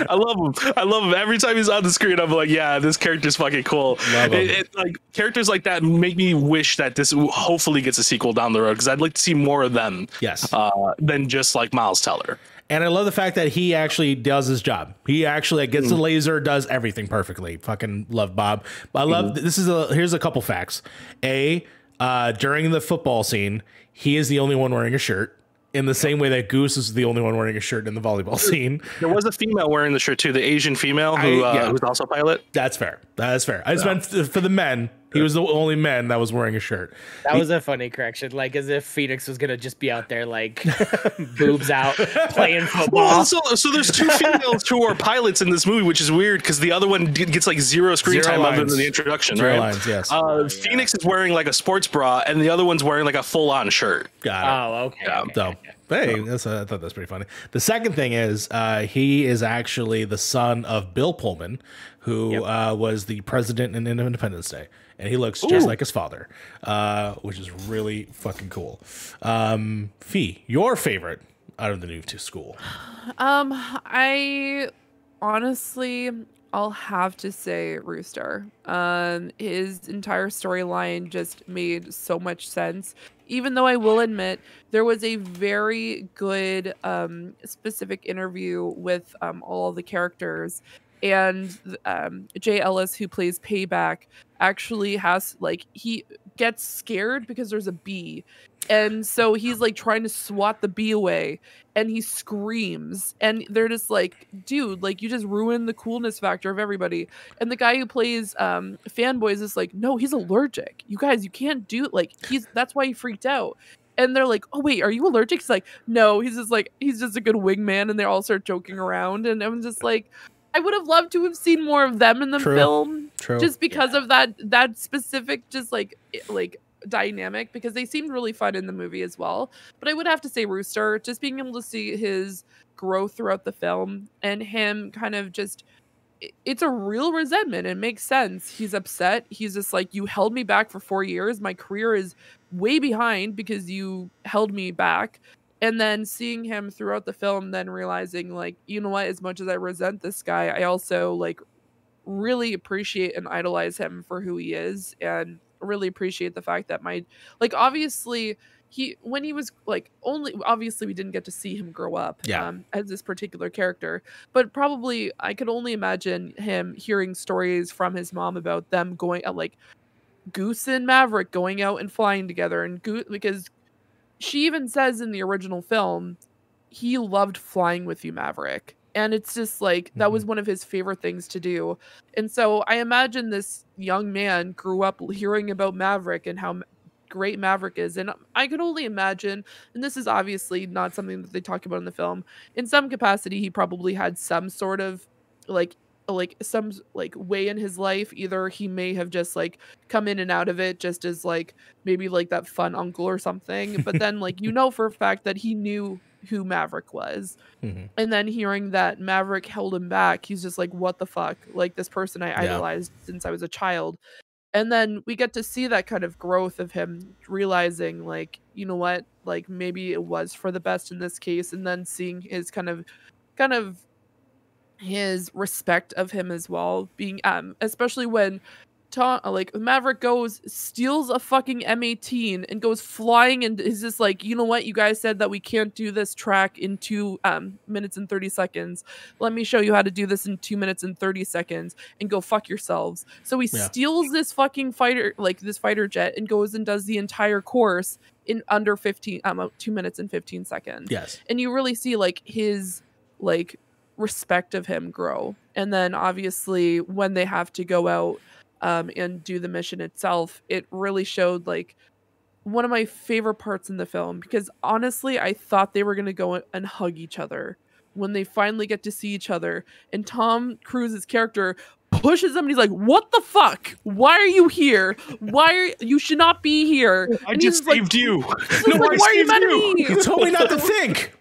I love him. Every time he's on the screen, I'm like, yeah, this character's fucking cool. Like characters like that make me wish that this hopefully gets a sequel down the road, because I'd like to see more of them.
Yes.
Than just like Miles Teller.
And I love the fact that he actually does his job. He actually gets the laser, does everything perfectly. Fucking love Bob. I love here's a couple facts. During the football scene, he is the only one wearing a shirt. In the same way that Goose is the only one wearing a shirt in the volleyball scene.
There was a female wearing the shirt too, the Asian female who's also a pilot.
That's fair. I just meant for the men. He was the only man that was wearing a shirt.
That was a funny correction. Like as if Phoenix was gonna just be out there like boobs out playing football.
Well, so there's two females who are pilots in this movie, which is weird because the other one gets like zero screen time other than the introduction.
Zero
right?
lines, yes.
Phoenix is wearing like a sports bra, and the other one's wearing like a full-on shirt.
Got it.
Oh, okay.
So Hey, I thought that's pretty funny. The second thing is he is actually the son of Bill Pullman, who was the president in Independence Day, and he looks just like his father, which is really fucking cool. Fee, your favorite out of the new to school?
I honestly, I'll have to say Rooster. His entire storyline just made so much sense. Even though I will admit there was a very good specific interview with all the characters, and Jay Ellis, who plays Payback, actually has he gets scared because there's a bee, and so he's like trying to swat the bee away, and he screams, and they're just like, dude, like you just ruined the coolness factor of everybody. And the guy who plays Fanboys is like, no, he's allergic. You guys, you can't do it. Like that's why he freaked out. And they're like, oh wait, are you allergic? He's like, no, he's just a good wingman. And they all start joking around. And I'm just like, I would have loved to have seen more of them in the film.
True.
Just because of that specific just like dynamic, because they seemed really fun in the movie as well. But I would have to say Rooster, just being able to see his growth throughout the film and him kind of just, it's a real resentment. It makes sense. He's upset. He's just like, you held me back for 4 years. My career is way behind because you held me back. And then seeing him throughout the film, then realizing like, you know what, as much as I resent this guy, I also like really appreciate and idolize him for who he is, and really appreciate the fact that obviously when he was obviously we didn't get to see him grow up as this particular character, but probably I could only imagine him hearing stories from his mom about them going out, like Goose and Maverick going out and flying together, and because she even says in the original film he loved flying with you, Maverick. And it's just like, that was one of his favorite things to do. And so I imagine this young man grew up hearing about Maverick and how great Maverick is. And I could only imagine, and this is obviously not something that they talk about in the film, in some capacity, he probably had some sort of some way in his life. Either he may have just like come in and out of it just as like maybe like that fun uncle or something. But then for a fact that he knew who Maverick was. And then hearing that Maverick held him back, he's just like, what the fuck? Like, this person I idolized since I was a child. And then we get to see that kind of growth of him realizing, like, you know what, like maybe it was for the best in this case. And then seeing his kind of his respect of him as well, being especially when Maverick steals a fucking M18 and goes flying, and is just like, you know what, you guys said that we can't do this track in 2 minutes and 30 seconds. Let me show you how to do this in 2 minutes and 30 seconds, and go fuck yourselves. So he steals this fucking this fighter jet, and goes and does the entire course in under 2 minutes and 15 seconds.
Yes.
And you really see like his respect of him grow. And then obviously when they have to go out and do the mission itself, it really showed like one of my favorite parts in the film, because honestly I thought they were going to go and hug each other when they finally get to see each other, and Tom Cruise's character pushes him and he's like, what the fuck, why are you here, you should not be here.
I just saved you.
No, why are you mad at me?
You told me not to think.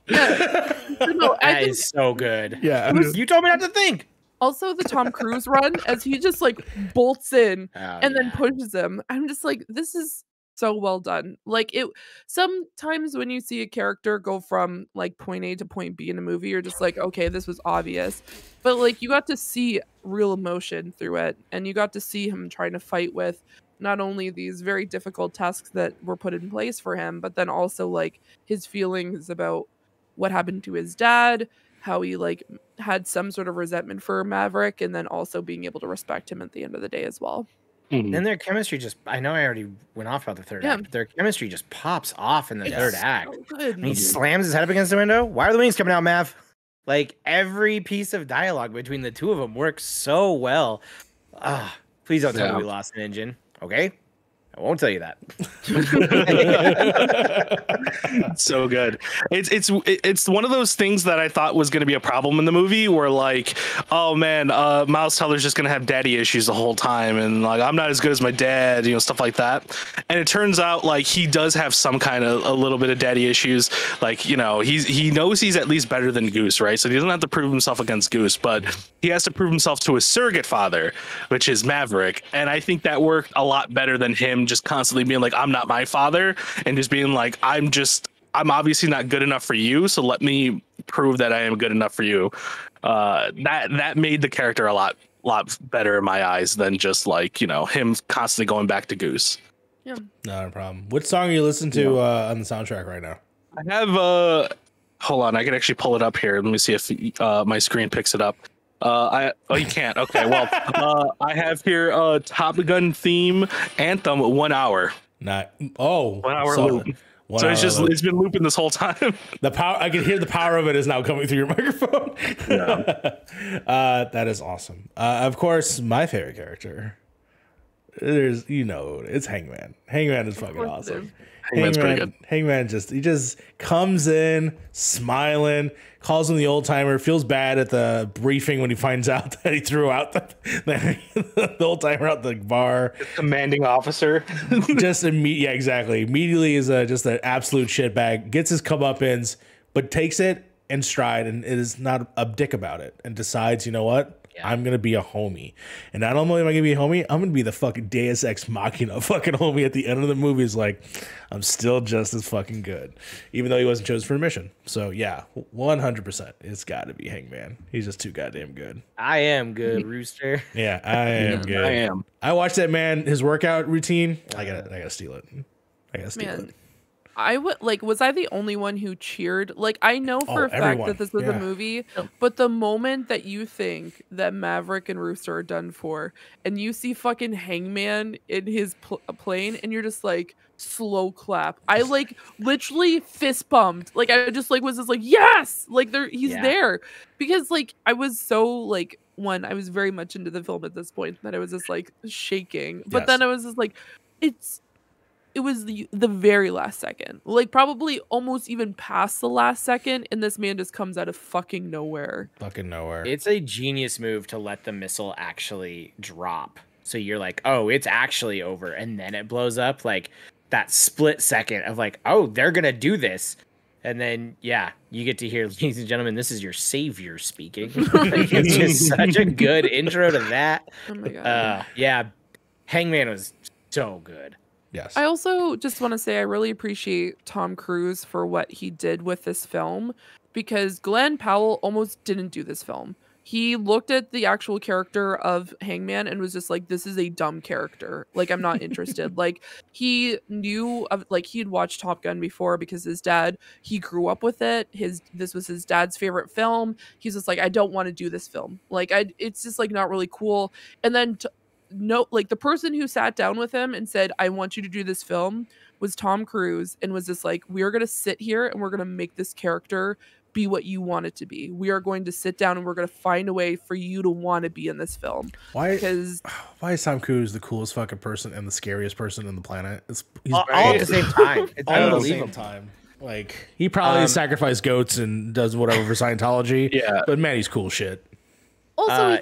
That is so good.
Yeah,
you told me not to think.
Also, the Tom Cruise run, as he just like bolts in and then pushes him. I'm just like, this is so well done. Like, it sometimes when you see a character go from like point A to point B in a movie, you're just like, okay, this was obvious. But like, you got to see real emotion through it, and you got to see him trying to fight with not only these very difficult tasks that were put in place for him, but then also like his feelings about what happened to his dad, how he like had some sort of resentment for Maverick, and then also being able to respect him at the end of the day as well.
And their chemistry I know I already went off about the third act, but their chemistry just pops off in the third act.
So good.
And he slams his head up against the window. Why are the wings coming out, Mav? Like, every piece of dialogue between the two of them works so well. Please don't tell me we lost an engine, okay? I won't tell you that.
So good. It's one of those things that I thought was going to be a problem in the movie, where like, oh man, Miles Teller's just going to have daddy issues the whole time, and like I'm not as good as my dad, stuff like that. And it turns out like he does have some kind of a little bit of daddy issues. Like he knows he's at least better than Goose, right? So he doesn't have to prove himself against Goose, but he has to prove himself to his surrogate father, which is Maverick. And I think that worked a lot better than him just constantly being like, I'm not my father, and just being like, I'm obviously not good enough for you, so let me prove that I am good enough for you. That made the character a lot better in my eyes than just like, him constantly going back to Goose.
Yeah.
Not a problem. Which song are you listening to on the soundtrack right now?
I have hold on, I can actually pull it up here. Let me see if my screen picks it up. You can't. Okay, well, I have here Top Gun theme anthem 1 hour.
1 hour
loop. So it's been looping this whole time.
The power, I can hear the power of it is now coming through your microphone. Yeah. That is awesome. Of course, my favorite character. It's Hangman. Hangman is fucking awesome.
Hangman's pretty good.
Hangman just comes in smiling, calls him the old timer, feels bad at the briefing when he finds out that he threw out the old timer out the bar.
The commanding officer.
Yeah, exactly. Immediately is just an absolute shitbag. Gets his comeuppance, but takes it in stride and is not a dick about it and decides, you know what? I'm going to be a homie. And not only am I going to be a homie, I'm going to be the fucking Deus Ex Machina fucking homie at the end of the movie. Is like, I'm still just as fucking good, even though he wasn't chosen for a mission. So yeah, 100%. It's got to be Hangman. He's just too goddamn good.
I am good, Rooster.
Yeah, I am good.
I am.
I watched that man, his workout routine. I gotta steal it. I gotta steal it.
Was I the only one who cheered? Like, I know for a fact that this was a movie, but the moment that you think that Maverick and Rooster are done for, and you see fucking Hangman in his plane, and you're just like, slow clap. I like literally fist bumped. Like, I just like was just like, yes, like he's there, because like I was so like I was very much into the film at this point that I was just like shaking, but then I was just like, it was the very last second, like probably almost even past the last second, and this man just comes out of fucking nowhere.
It's a genius move to let the missile actually drop, so you're like, oh, it's actually over, and then it blows up. Like that split second of like, oh, they're gonna do this, and then you get to hear, ladies and gentlemen, this is your savior speaking. Like, it's just such a good intro to that.
Oh my god.
Hangman was so good.
Yes.
I also just want to say I really appreciate Tom Cruise for what he did with this film, because Glenn Powell almost didn't do this film. He looked at the actual character of Hangman and was just like, this is a dumb character. Like, I'm not interested. Like, he knew of, like, he had watched Top Gun before because his dad, he grew up with it. This was his dad's favorite film. He's just like, I don't want to do this film. Like, it's just like not really cool. And then the person who sat down with him and said, I want you to do this film, was Tom Cruise, and was just like, we're going to sit here and we're going to make this character be what you want it to be. We are going to sit down and we're going to find a way for you to want to be in this film.
Why is Tom Cruise the coolest fucking person and the scariest person on the planet? He's all
at the same time. It's
all at the same time. Like, he probably sacrificed goats and does whatever for Scientology.
Yeah.
But man, he's cool shit.
Also,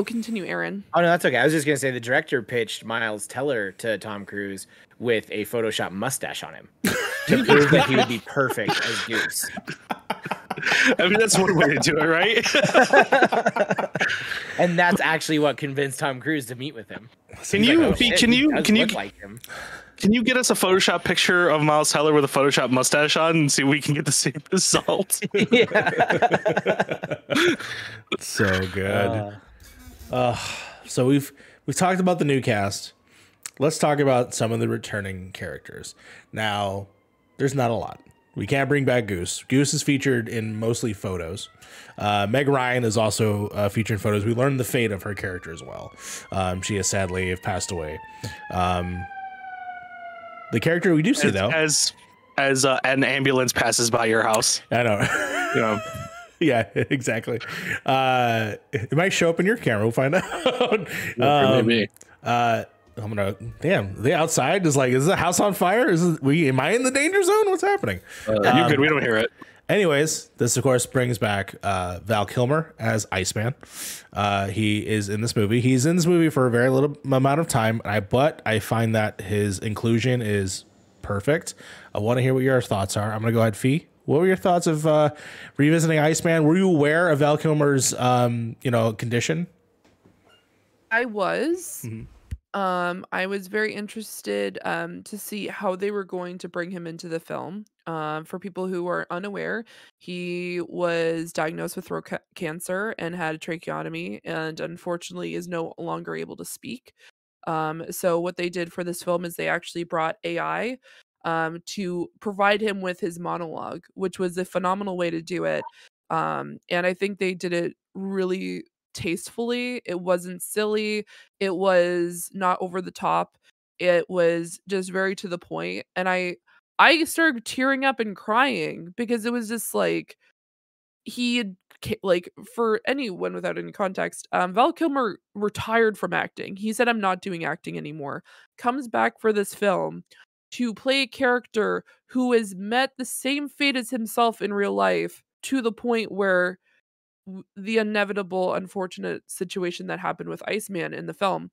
continue, Aaron.
Oh, no, that's okay. I was just going to say the director pitched Miles Teller to Tom Cruise with a Photoshop mustache on him to prove that he would be perfect as Goose.
I mean, that's one way to do it, right?
And that's actually what convinced Tom Cruise to meet with him.
Can you get us a Photoshop picture of Miles Teller with a Photoshop mustache on and see if we can get the same result?
So good. So we've talked about the new cast. Let's talk about some of the returning characters. Now, there's not a lot. We can't bring back Goose. Goose is featured in mostly photos. Meg Ryan is also featured in photos. We learned the fate of her character as well. She has sadly passed away. The character we do see, though,
as an ambulance passes by your house.
I know. Yeah, exactly. It might show up in your camera. We'll find out.
Maybe.
Damn, the outside is like, is the house on fire? Am I in the danger zone? What's happening?
You're good. We don't hear it.
Anyways, this of course brings back Val Kilmer as Iceman. He is in this movie. He's in this movie for a very little amount of time, but I find that his inclusion is perfect. I want to hear what your thoughts are. I'm gonna go ahead, Fee. What were your thoughts of revisiting Iceman? Were you aware of Val Kilmer's condition?
I was. Mm-hmm. I was very interested to see how they were going to bring him into the film. For people who are unaware, he was diagnosed with throat cancer and had a tracheotomy, and unfortunately is no longer able to speak. So what they did for this film is they actually brought AI to provide him with his monologue, which was a phenomenal way to do it. And I think they did it really tastefully. It wasn't silly. It was not over the top. It was just very to the point. And I started tearing up and crying because it was just like he had, like, for anyone without any context, Val Kilmer retired from acting. He said, I'm not doing acting anymore. Comes back for this film to play a character who has met the same fate as himself in real life, to the point where the inevitable, unfortunate situation that happened with Iceman in the film.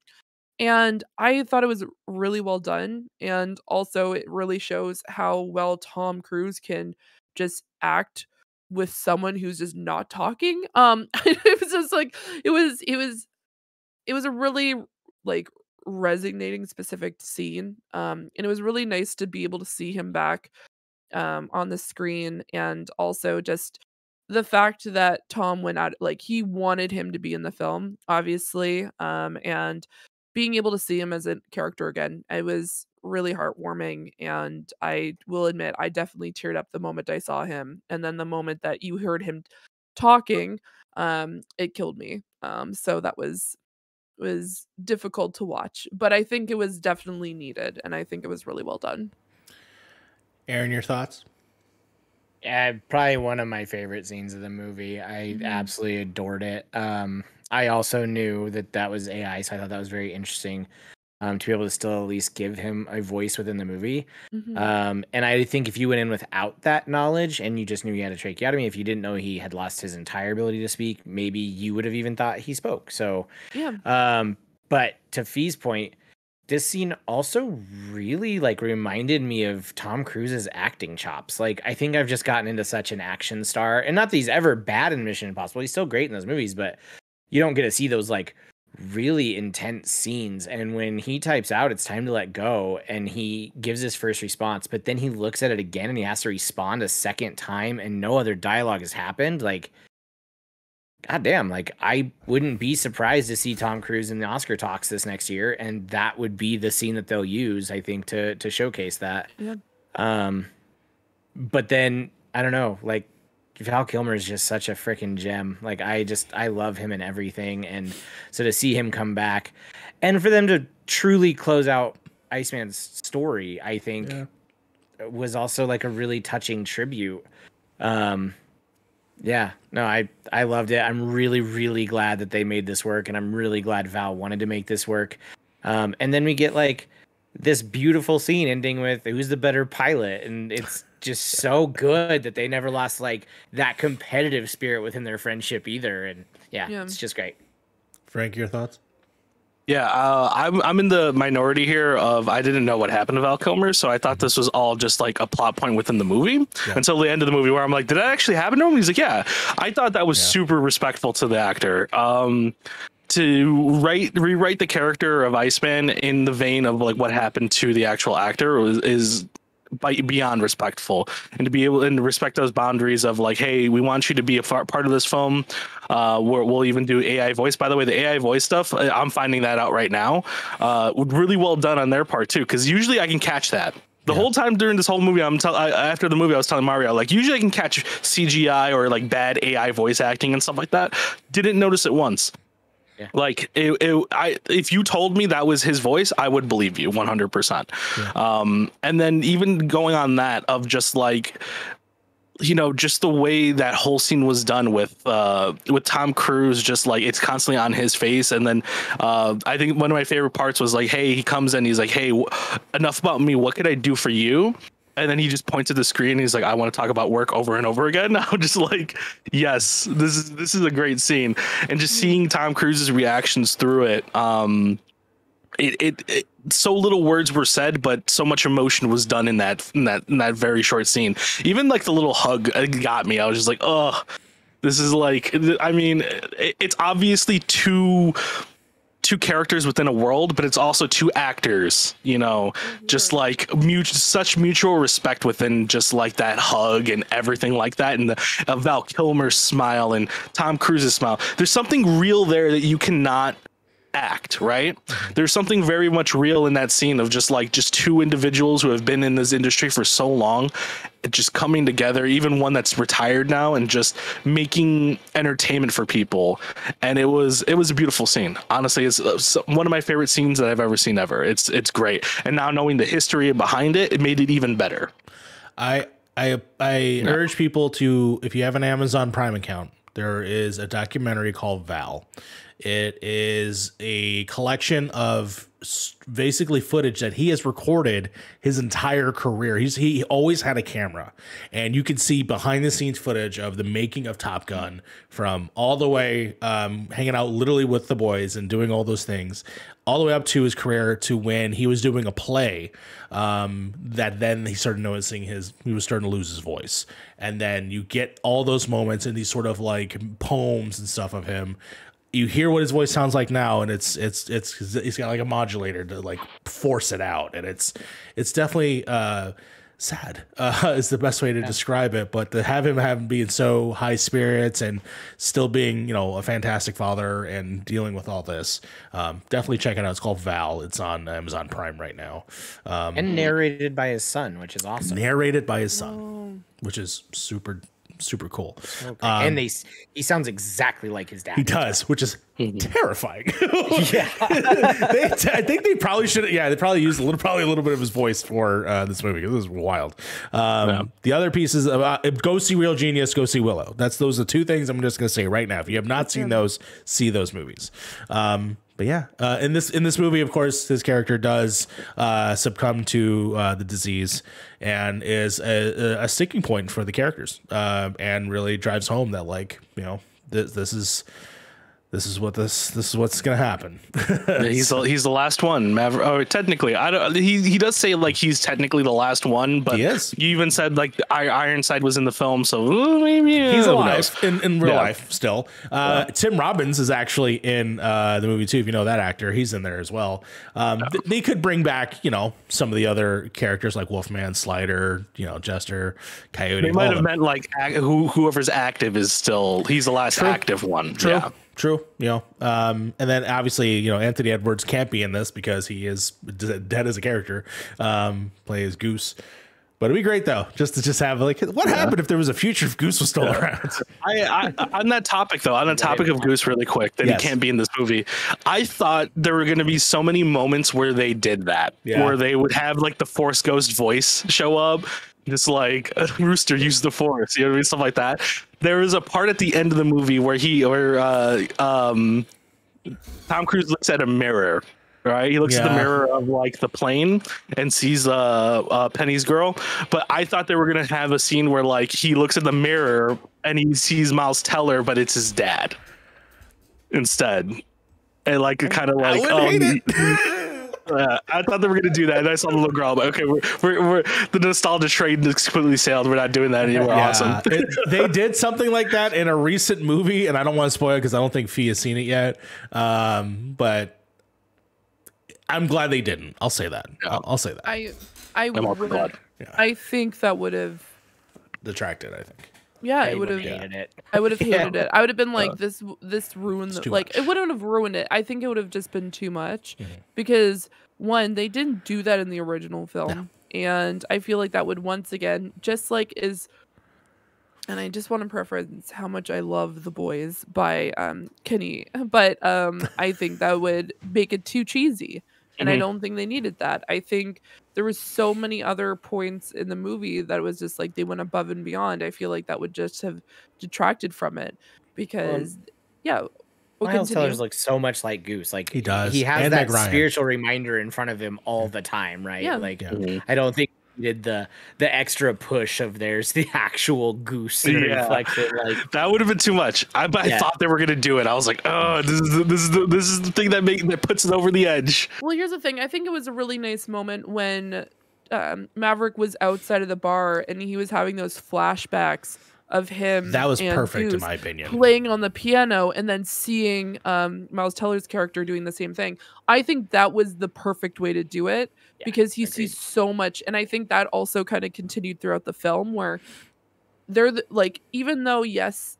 And I thought it was really well done. And also it really shows how well Tom Cruise can just act with someone who's just not talking. It was just like, it was a really like resonating specific scene. And it was really nice to be able to see him back on the screen, and also just the fact that Tom went out, like, he wanted him to be in the film, obviously, and being able to see him as a character again, it was really heartwarming. And I will admit, I definitely teared up the moment I saw him, and then the moment that you heard him talking, it killed me. So that was difficult to watch, but I think it was definitely needed, and I think it was really well done.
Aaron, your thoughts?
Yeah, probably one of my favorite scenes of the movie. I absolutely adored it. I also knew that was AI, so I thought that was very interesting to be able to still at least give him a voice within the movie. And I think if you went in without that knowledge and you just knew he had a tracheotomy, if you didn't know he had lost his entire ability to speak, maybe you would have even thought he spoke. So,
yeah.
But to Fee's point, this scene also really reminded me of Tom Cruise's acting chops. Like, I think I've just gotten into such an action star, and not that he's ever bad in Mission Impossible. He's still great in those movies, but you don't get to see those really intense scenes. And when he types out, it's time to let go, and he gives his first response, but then he looks at it again and he has to respond a second time, and no other dialogue has happened. God damn, I wouldn't be surprised to see Tom Cruise in the Oscar talks this next year, and that would be the scene that they'll use, I think, to showcase that.
Yeah.
But then, I don't know, Val Kilmer is just such a freaking gem. I love him and everything, and so to see him come back, and for them to truly close out Iceman's story, I think, was also a really touching tribute. Yeah, no, I loved it. I'm really, really glad that they made this work, and I'm really glad Val wanted to make this work. And then we get this beautiful scene ending with who's the better pilot, and it's just so good that they never lost that competitive spirit within their friendship either. And yeah, it's just great.
Frank, your thoughts?
Yeah, I'm in the minority here of I didn't know what happened to Val Kilmer, so I thought this was all just a plot point within the movie until the end of the movie, where I'm like, did that actually happen to him? He's like, yeah. I thought that was super respectful to the actor. To rewrite the character of Iceman in the vein of what happened to the actual actor is beyond respectful, and to be able to respect those boundaries of hey, we want you to be a part of this film. We'll even do AI voice. By the way, the AI voice stuff, I'm finding that out right now. Really well done on their part too, because usually I can catch that. The whole time during this whole movie, after the movie, I was telling Mario, usually I can catch CGI or bad AI voice acting and stuff like that. Didn't notice it once. Yeah. If you told me that was his voice, I would believe you 100%. Yeah. And then even going on that of just you know, just the way that whole scene was done with Tom Cruise, just like it's constantly on his face. And then I think one of my favorite parts was like, hey, he comes in, he's like, hey, enough about me. What could I do for you? And then he just points at the screen. And he's like, I want to talk about work over and over again. I'm just like, yes, this is a great scene. And just seeing Tom Cruise's reactions through it. It so little words were said, but so much emotion was done in that very short scene. Even like the little hug got me. I was just like, oh, this is like, I mean, it's obviously two characters within a world, but it's also two actors, you know, just like such mutual respect within just like that hug and everything like that. And the Val Kilmer's smile and Tom Cruise's smile. There's something real there that you cannot act, right? There's something very much real in that scene of just two individuals who have been in this industry for so long, just coming together, even one that's retired now, and just making entertainment for people. And it was a beautiful scene. Honestly, it's one of my favorite scenes that I've ever seen ever. It's great. And now knowing the history behind it, it made it even better.
I urge people to, if you have an Amazon Prime account, there is a documentary called Val. It is a collection of basically footage that he has recorded his entire career. He always had a camera, and you can see behind the scenes footage of the making of Top Gun from all the way hanging out literally with the boys and doing all those things, all the way up to his career to when he was doing a play that then he started noticing he was starting to lose his voice. And then you get all those moments and these sort of like poems and stuff of him. You hear what his voice sounds like now, and it's he's got like a modulator to like force it out, and it's definitely sad is the best way to describe it. But to have him being so high spirits and still being, you know, a fantastic father and dealing with all this, definitely check it out. It's called Val. It's on Amazon Prime right now,
and narrated by his son, which is awesome.
Narrated by his son, which is super cool.
And he sounds exactly like his dad.
He does, which is terrifying. Yeah. I think they probably should. Yeah, they probably used a little bit of his voice for this movie. It was wild. The other pieces about go see Real Genius, go see Willow. Those are two things I'm just gonna say right now. If you have not seen those, see those movies. But yeah, in this movie, of course, his character does succumb to the disease and is a sticking point for the characters, and really drives home that, like, you know, this is what's gonna happen.
He's the last one. Oh, technically, I don't. He does say like he's technically the last one, but
he is.
You even said like Ironside was in the film, so maybe
he's alive in real life still. Tim Robbins is actually in the movie too. If you know that actor, he's in there as well. They could bring back, you know, some of the other characters like Wolfman, Slider, you know, Jester, Coyote.
They might have meant like whoever's active is still. He's the last active one.
True.
Yeah.
True, you know, and then obviously, you know, Anthony Edwards can't be in this because he is dead as a character, play as Goose. But it'd be great though, just to have like, what happened if there was a future if Goose was still around?
I on that topic though, of Goose, really quick, that he can't be in this movie. I thought there were going to be so many moments where they did that, where they would have like the Force Ghost voice show up. Just like Rooster used the Force, you know what I mean? Stuff like that. There is a part at the end of the movie where Tom Cruise looks at a mirror, right? He looks at the mirror of like the plane and sees Penny's girl. But I thought they were gonna have a scene where like he looks at the mirror and he sees Miles Teller, but it's his dad instead. And like kind of like I thought they were going to do that, and I saw the little girl. But okay, we're the nostalgia train is completely sailed. We're not doing that anymore.
Yeah.
Awesome.
They did something like that in a recent movie, and I don't want to spoil it because I don't think Fee has seen it yet. But I'm glad they didn't. I'll say that. Yeah. I'll say that.
I think that would have
detracted. I think.
Yeah, it would have hated it. I would have hated it. I would have been like, this ruined the, like, it wouldn't have ruined it. I think it would have just been too much because one, they didn't do that in the original film. And I feel like that would once again, just like is, and I just want to preference how much I love The Boys by Kenny, but I think that would make it too cheesy And I don't think they needed that. I think there was so many other points in the movie that was just like they went above and beyond. I feel like that would just have detracted from it because, yeah.
Miles Teller's looks so much like Goose. Like
he does.
He has
and
that
Meg
spiritual reminder in front of him all the time, right?
Yeah.
Like I don't think he did the extra push of there's the actual Goose reflection. Like
that would have been too much. I thought they were gonna do it. I was like, oh, this is the thing that puts it over the edge.
Well, here's the thing. I think it was a really nice moment when Maverick was outside of the bar and he was having those flashbacks of him.
That was
and
perfect
Goose
in my opinion.
Playing on the piano and then seeing Miles Teller's character doing the same thing. I think that was the perfect way to do it because he sees so much. And I think that also kind of continued throughout the film where they're like, even though, yes,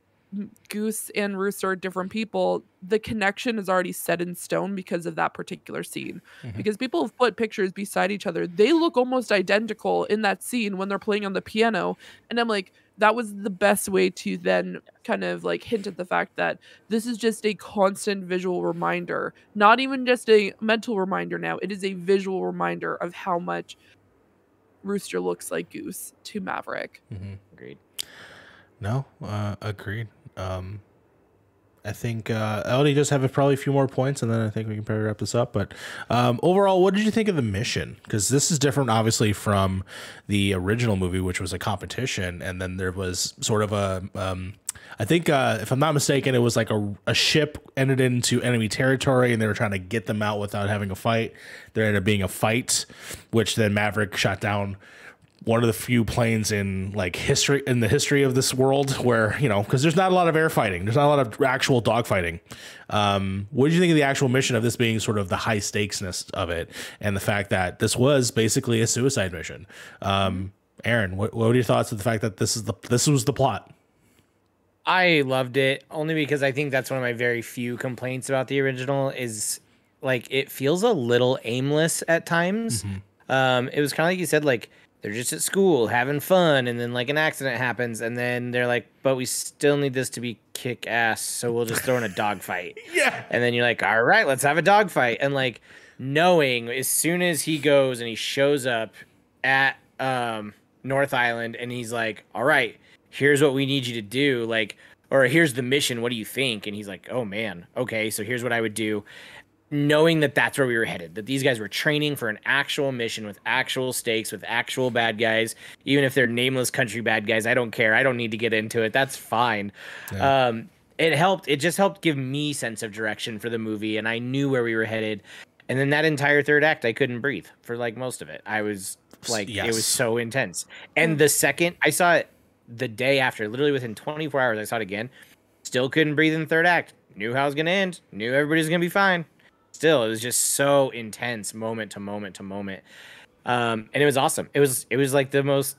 Goose and Rooster are different people, the connection is already set in stone because of that particular scene. Because people have put pictures beside each other. They look almost identical in that scene when they're playing on the piano. And I'm like, that was the best way to then kind of like hint at the fact that this is just a constant visual reminder, not even just a mental reminder now. It is a visual reminder of how much Rooster looks like Goose to Maverick.
Agreed.
No, agreed. I think I only just have probably a few more points, and then I think we can probably wrap this up. But overall, what did you think of the mission? Because this is different, obviously, from the original movie, which was a competition, and then there was sort of a, I think, if I'm not mistaken, it was like a ship entered into enemy territory, and they were trying to get them out without having a fight. There ended up being a fight, which then Maverick shot down one of the few planes in like history in the history of this world where, you know, because there's not a lot of air fighting, there's not a lot of actual dog fighting. What did you think of the actual mission of this being sort of the high stakesness of it and the fact that this was basically a suicide mission? Aaron, what were your thoughts of the fact that this was the plot?
I loved it only because I think that's one of my very few complaints about the original is like it feels a little aimless at times. It was kind of like you said, like they're just at school having fun, and then like an accident happens, and then they're like, but we still need this to be kick ass, so we'll just throw in a dogfight. And then you're like, all right, let's have a dogfight. And like knowing as soon as he goes and he shows up at North Island and he's like, all right, here's what we need you to do, like, or here's the mission, what do you think? And he's like, oh man, okay, so here's what I would do. Knowing that that's where we were headed, that these guys were training for an actual mission with actual stakes, with actual bad guys, even if they're nameless country bad guys, I don't care. I don't need to get into it. That's fine. It just helped give me sense of direction for the movie, and I knew where we were headed. And then that entire third act, I couldn't breathe for like most of it. I was like, it was so intense. And the second I saw it the day after, literally within 24 hours, I saw it again. Still couldn't breathe in the third act. Knew how it was going to end. Knew everybody was going to be fine. Still, it was just so intense, moment to moment to moment, and it was awesome. It was like the most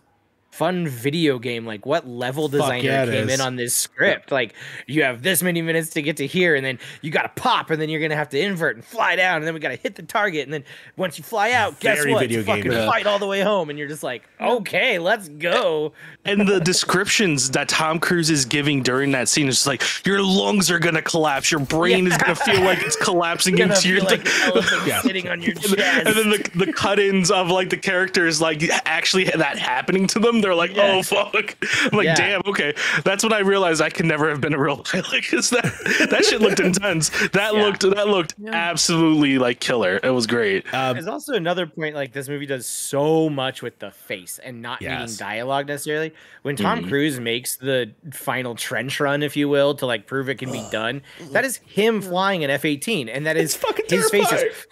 fun video game. Like, what level designer came in on this script? Like, you have this many minutes to get to here, and then you got to pop, and then you're gonna have to invert and fly down, and then we got to hit the target, and then once you fly out, guess what? You fucking fight all the way home, and you're just like, okay, let's go.
And the descriptions that Tom Cruise is giving during that scene is just like, your lungs are gonna collapse, your brain is gonna feel like it's collapsing into your
like sitting on your chest.
And then the cut-ins of like the characters like actually that happening to them. They're like, oh fuck. I'm like, damn, okay. That's when I realized I could never have been a real pilot because that shit looked intense. That looked absolutely like killer. It was great.
There's also another point, like this movie does so much with the face and not needing dialogue necessarily. When Tom Cruise makes the final trench run, if you will, to like prove it can be done, that is him flying an F-18, and that is
fucking
his face is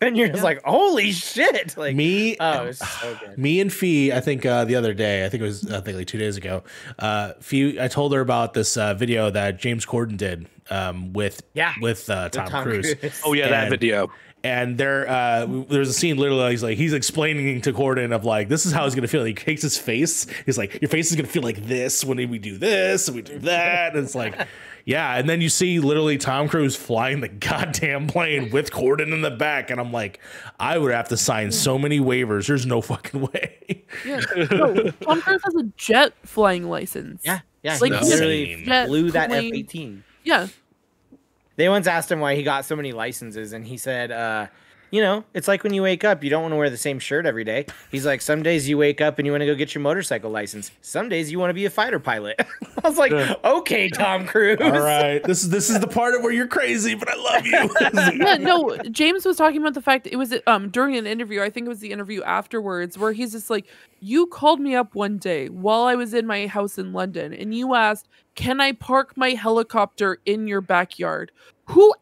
and you're just like, holy shit! Like
me,
it's so good.
Me and Fee, I think the other day, I think like 2 days ago, Fee, I told her about this video that James Corden did with Tom Cruise.
Oh yeah, that video.
And there's a scene literally he's explaining to Corden of like, this is how he's gonna feel. He takes his face. He's like, your face is gonna feel like this when we do this and we do that. And it's like, yeah. And then you see literally Tom Cruise flying the goddamn plane with Corden in the back, and I'm like, I would have to sign so many waivers. There's no fucking way.
Yeah, no, Tom Cruise has a jet flying license.
Yeah,
like
he literally flew that F-18.
Yeah.
They once asked him why he got so many licenses, and he said, you know, it's like when you wake up, you don't want to wear the same shirt every day. He's like, some days you wake up and you want to go get your motorcycle license. Some days you want to be a fighter pilot. I was like, okay, Tom Cruise.
All right, this is the part of where you're crazy, but I love you.
Yeah, no, James was talking about the fact that it was during an interview. I think it was the interview afterwards where he's just like, you called me up one day while I was in my house in London and you asked, can I park my helicopter in your backyard? Who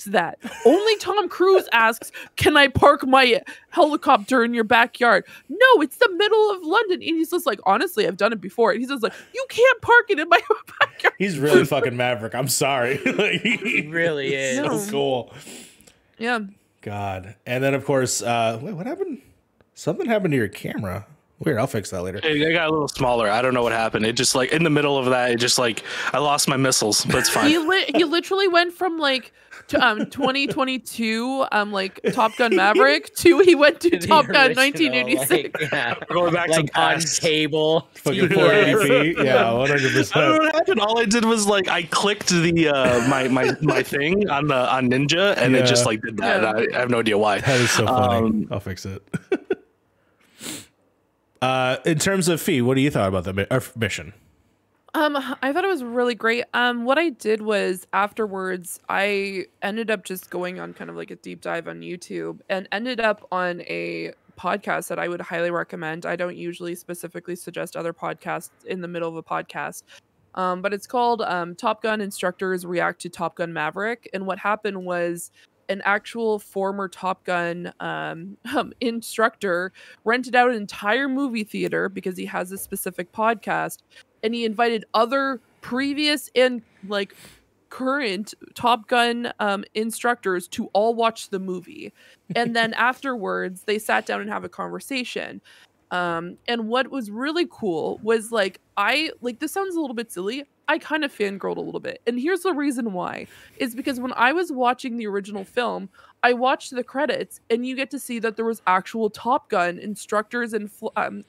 that? Only Tom Cruise asks, can I park my helicopter in your backyard? No, it's the middle of London. And he's just like, honestly, I've done it before. And he's just like, you can't park it in my backyard.
He's really fucking Maverick. I'm sorry. Like,
He really is.
No.
so cool.
Yeah.
God. And then, of course, wait, what happened? Something happened to your camera. Weird. I'll fix that later.
It got a little smaller. I don't know what happened. It just like in the middle of that, it just like I lost my missiles, but it's fine.
He literally went from like to 2022 like Top Gun Maverick to he went to Top Gun 1986.
Like, yeah.
We're going back
Like
to
on
past.
cable.
Fucking
TV.
480p. Yeah,
I don't know
100%.
what happened. All I did was like I clicked the my thing on Ninja, and it just like did that.
Yeah.
I have no idea why.
That is so funny. I'll fix it. In terms of Fee, what do you thought about the mission?
I thought it was really great. What I did was afterwards, I ended up just going on kind of like a deep dive on YouTube and ended up on a podcast that I would highly recommend. I don't usually specifically suggest other podcasts in the middle of a podcast. But it's called Top Gun Instructors React to Top Gun Maverick. And what happened was an actual former Top Gun instructor rented out an entire movie theater because he has a specific podcast, and he invited other previous and like current Top Gun instructors to all watch the movie. And then afterwards they sat down and have a conversation. And what was really cool was like, this sounds a little bit silly. I kind of fangirled a little bit. And here's the reason why. Is because when I was watching the original film, I watched the credits and you get to see that there was actual Top Gun instructors and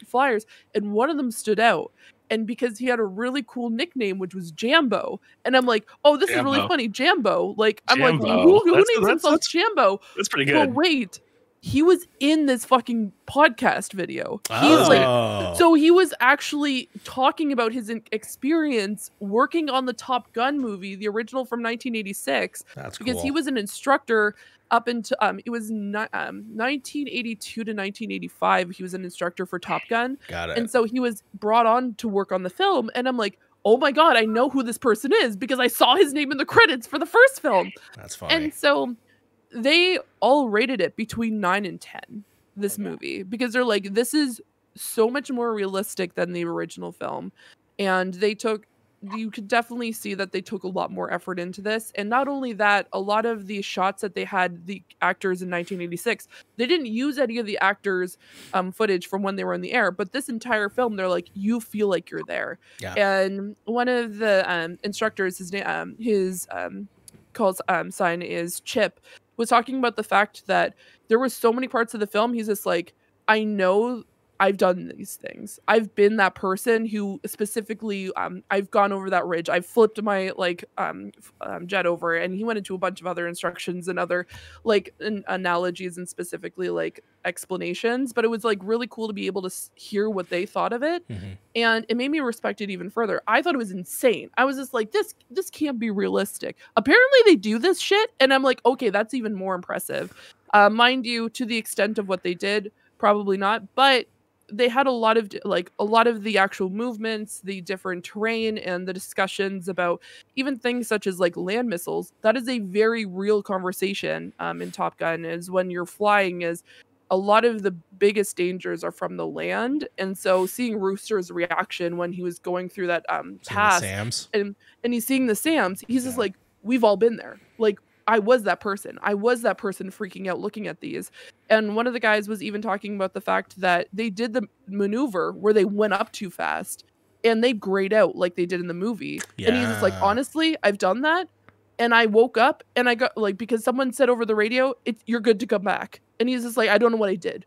flyers. And one of them stood out. And because he had a really cool nickname, which was Jambo. And I'm like, oh, this is really funny. Jambo. Like, I'm like, who names themselves Jambo?
That's pretty good.
But wait. He was in this fucking podcast video. He's like, so he was actually talking about his experience working on the Top Gun movie, the original from 1986.
That's
because
cool.
he was an instructor up into it was 1982 to 1985. He was an instructor for Top Gun.
Got it.
And so he was brought on to work on the film. And I'm like, oh my God, I know who this person is because I saw his name in the credits for the first film.
That's funny.
And so they all rated it between 9 and 10, this movie, because they're like, this is so much more realistic than the original film. And you could definitely see that they took a lot more effort into this. And not only that, a lot of the shots that they had the actors in 1986, they didn't use any of the actors' footage from when they were in the air. But this entire film, they're like, you feel like you're there.
Yeah.
And one of the instructors, his name, sign is Chip, was talking about the fact that there were so many parts of the film. He's just like, I know I've done these things. I've been that person who specifically, I've gone over that ridge. I've flipped my jet over, and he went into a bunch of other instructions and other analogies and specifically like explanations. But it was like really cool to be able to hear what they thought of it.
Mm-hmm.
And it made me respect it even further. I thought it was insane. I was just like, this can't be realistic. Apparently they do this shit. And I'm like, okay, that's even more impressive. Mind you, to the extent of what they did, probably not. But they had a lot of the actual movements, the different terrain, and the discussions about even things such as like land missiles. That is a very real conversation in Top Gun, is when you're flying, is a lot of the biggest dangers are from the land. And so seeing Rooster's reaction when he was going through that pass and he's seeing the SAMs, he's just like, we've all been there. Like, I was that person. I was that person freaking out looking at these. And one of the guys was even talking about the fact that they did the maneuver where they went up too fast and they grayed out like they did in the movie. Yeah. And he's just like, honestly, I've done that. And I woke up and I got like, because someone said over the radio, you're good to come back. And he's just like, I don't know what I did.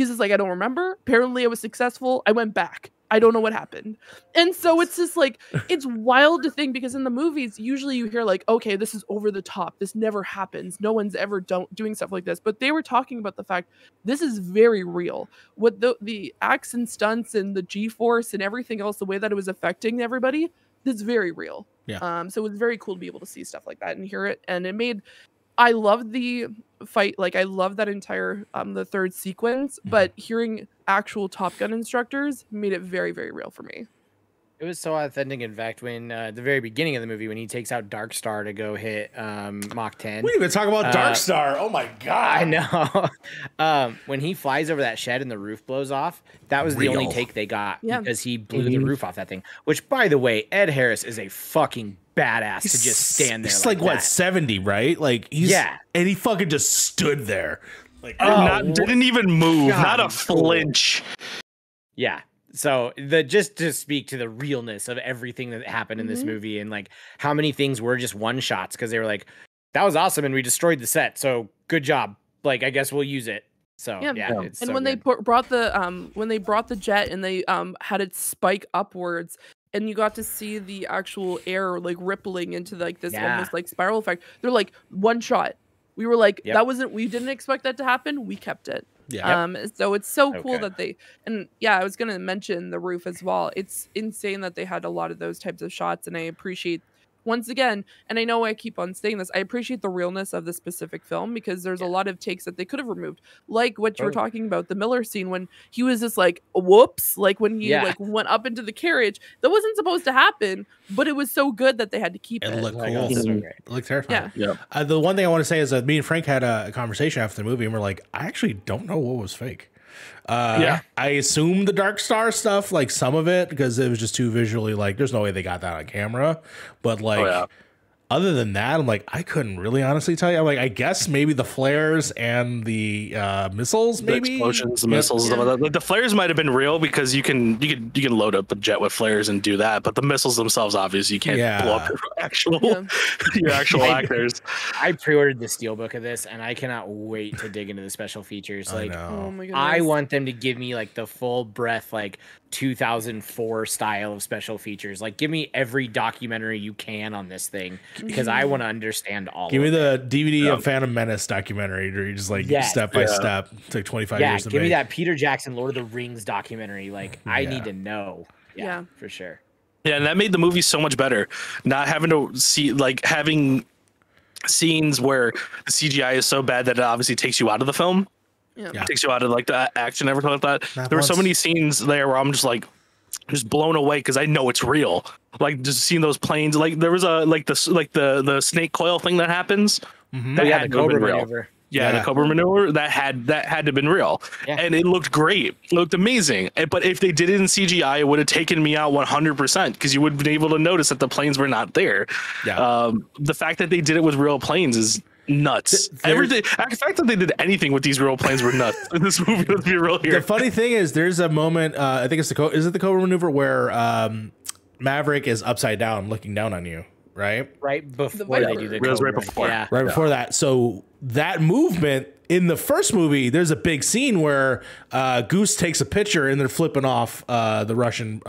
He's just like, I don't remember. Apparently I was successful. I went back. I don't know what happened. And so it's just like, it's wild to think, because in the movies, usually you hear like, okay, this is over the top. This never happens. No one's ever doing stuff like this. But they were talking about the fact this is very real. What the acts and stunts and the G-force and everything else, the way that it was affecting everybody, this is very real.
Yeah.
So it was very cool to be able to see stuff like that and hear it. And it made, I loved the fight. Like, I love that entire the third sequence, but hearing actual Top Gun instructors made it very, very real for me.
It was so authentic. In fact, when at the very beginning of the movie, when he takes out Dark Star to go hit Mach 10.
We didn't even talk about Dark Star. Oh my god!
I know. When he flies over that shed and the roof blows off, that was the only take they got because he blew the roof off that thing. Which, by the way, Ed Harris is a fucking badass to just stand there.
He's like what, 70, right? Like he's and he fucking just stood there, like
didn't even move, not a flinch.
Yeah. So just to speak to the realness of everything that happened in this movie, and like how many things were just one shots because they were like, that was awesome and we destroyed the set, so good job. Like, I guess we'll use it. So it's
and
so
when
good.
they brought the jet and they had it spike upwards, and you got to see the actual air like rippling into like this almost like spiral effect. They're like, one shot. We were like, we didn't expect that to happen. We kept it. So it's so cool that they, and I was gonna mention the roof as well. It's insane that they had a lot of those types of shots, and I appreciate, once again, and I know I keep on saying this, I appreciate the realness of the specific film, because there's a lot of takes that they could have removed, like what you were talking about, the Miller scene when he was just like, whoops, like when he like went up into the carriage. That wasn't supposed to happen, but it was so good that they had to keep it.
It looked cool. It looked terrifying.
Yeah.
The one thing I want to say is that me and Frank had a conversation after the movie, and we're like, I actually don't know what was fake. I assume the Dark Star stuff, like some of it, because it was just too visually like, there's no way they got that on camera. But like, other than that, I'm like, I couldn't really honestly tell you. I'm like, I guess maybe the flares and the missiles, maybe
the explosions, the missiles. Like the flares might have been real because you can load up a jet with flares and do that. But the missiles themselves, obviously, you can't blow up your actual actors.
I pre-ordered the steelbook of this, and I cannot wait to dig into the special features. Like,
oh my goodness.
I want them to give me like the full breadth, like 2004 style of special features. Like, give me every documentary you can on this thing, because I want to understand all
Give me
of it.
the DVD of Phantom Menace documentary where you just like step by step. It took 25 years to
give
make.
me that Peter Jackson Lord of the Rings documentary. Like, I need to know.
Yeah,
for sure.
Yeah, and that made the movie so much better. Not having to see, like, having scenes where the CGI is so bad that it obviously takes you out of the film. It takes you out of like the action and everything like that. There were so many scenes there where I'm just like, just blown away because I know it's real. Like, just seeing those planes. Like, there was a the snake coil thing that happens. That had
the
to have been
Cobra
real.
maneuver.
Yeah, the Cobra maneuver that had to have been real, and it looked great. It looked amazing. But if they did it in CGI, it would have taken me out 100% because you would have been able to notice that the planes were not there. The fact that they did it with real planes is nuts. Everything. The fact that they did anything with these real planes were nuts in this movie. Let's be real here.
The funny thing is, there's a moment. I think it's is it the Cobra maneuver where Maverick is upside down, looking down on you, right?
Right before they do the Cobra.
Right before.
Yeah.
Right before that. So that movement in the first movie, there's a big scene where Goose takes a picture and they're flipping off the Russian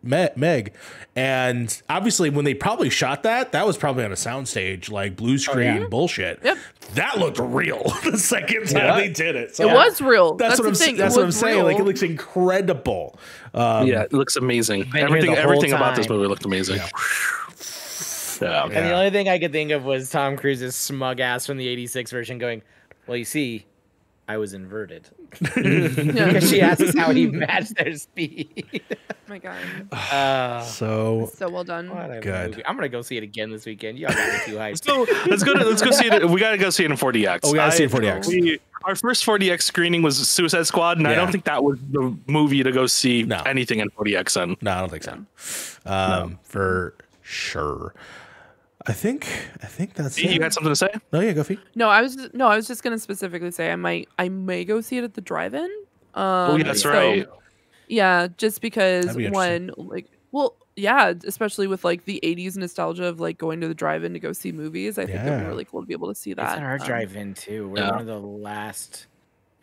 Meg. And obviously, when they probably shot that was probably on a soundstage, like blue screen bullshit.
Yep.
That looked real the second time they did it. So
it was real.
That's what I'm saying. That's what I'm saying.
Real.
Like, it looks incredible.
It looks amazing. Everything about this movie looked amazing.
And the only thing I could think of was Tom Cruise's smug ass from the '86 version going, "Well, you see, I was inverted." Because she asks how he matched their speed.
Oh my god.
So
well done.
Good.
Movie. I'm gonna go see it again this weekend. Y'all got me too hyped.
So let's go see it. We gotta go see it in 4DX.
Oh, we gotta see it in 4DX.
Our first 4DX screening was Suicide Squad, and I don't think that was the movie to go see anything in 4DX in.
No, I don't think so. For sure. I think that's it.
You had something to say?
No, yeah, go Fee.
No, I was just gonna specifically say I may go see it at the drive-in.
That's right.
Yeah, just because especially with like the 80s nostalgia of like going to the drive-in to go see movies. I think it'd be really cool to be able to see that.
It's in our drive-in too. We're one of the last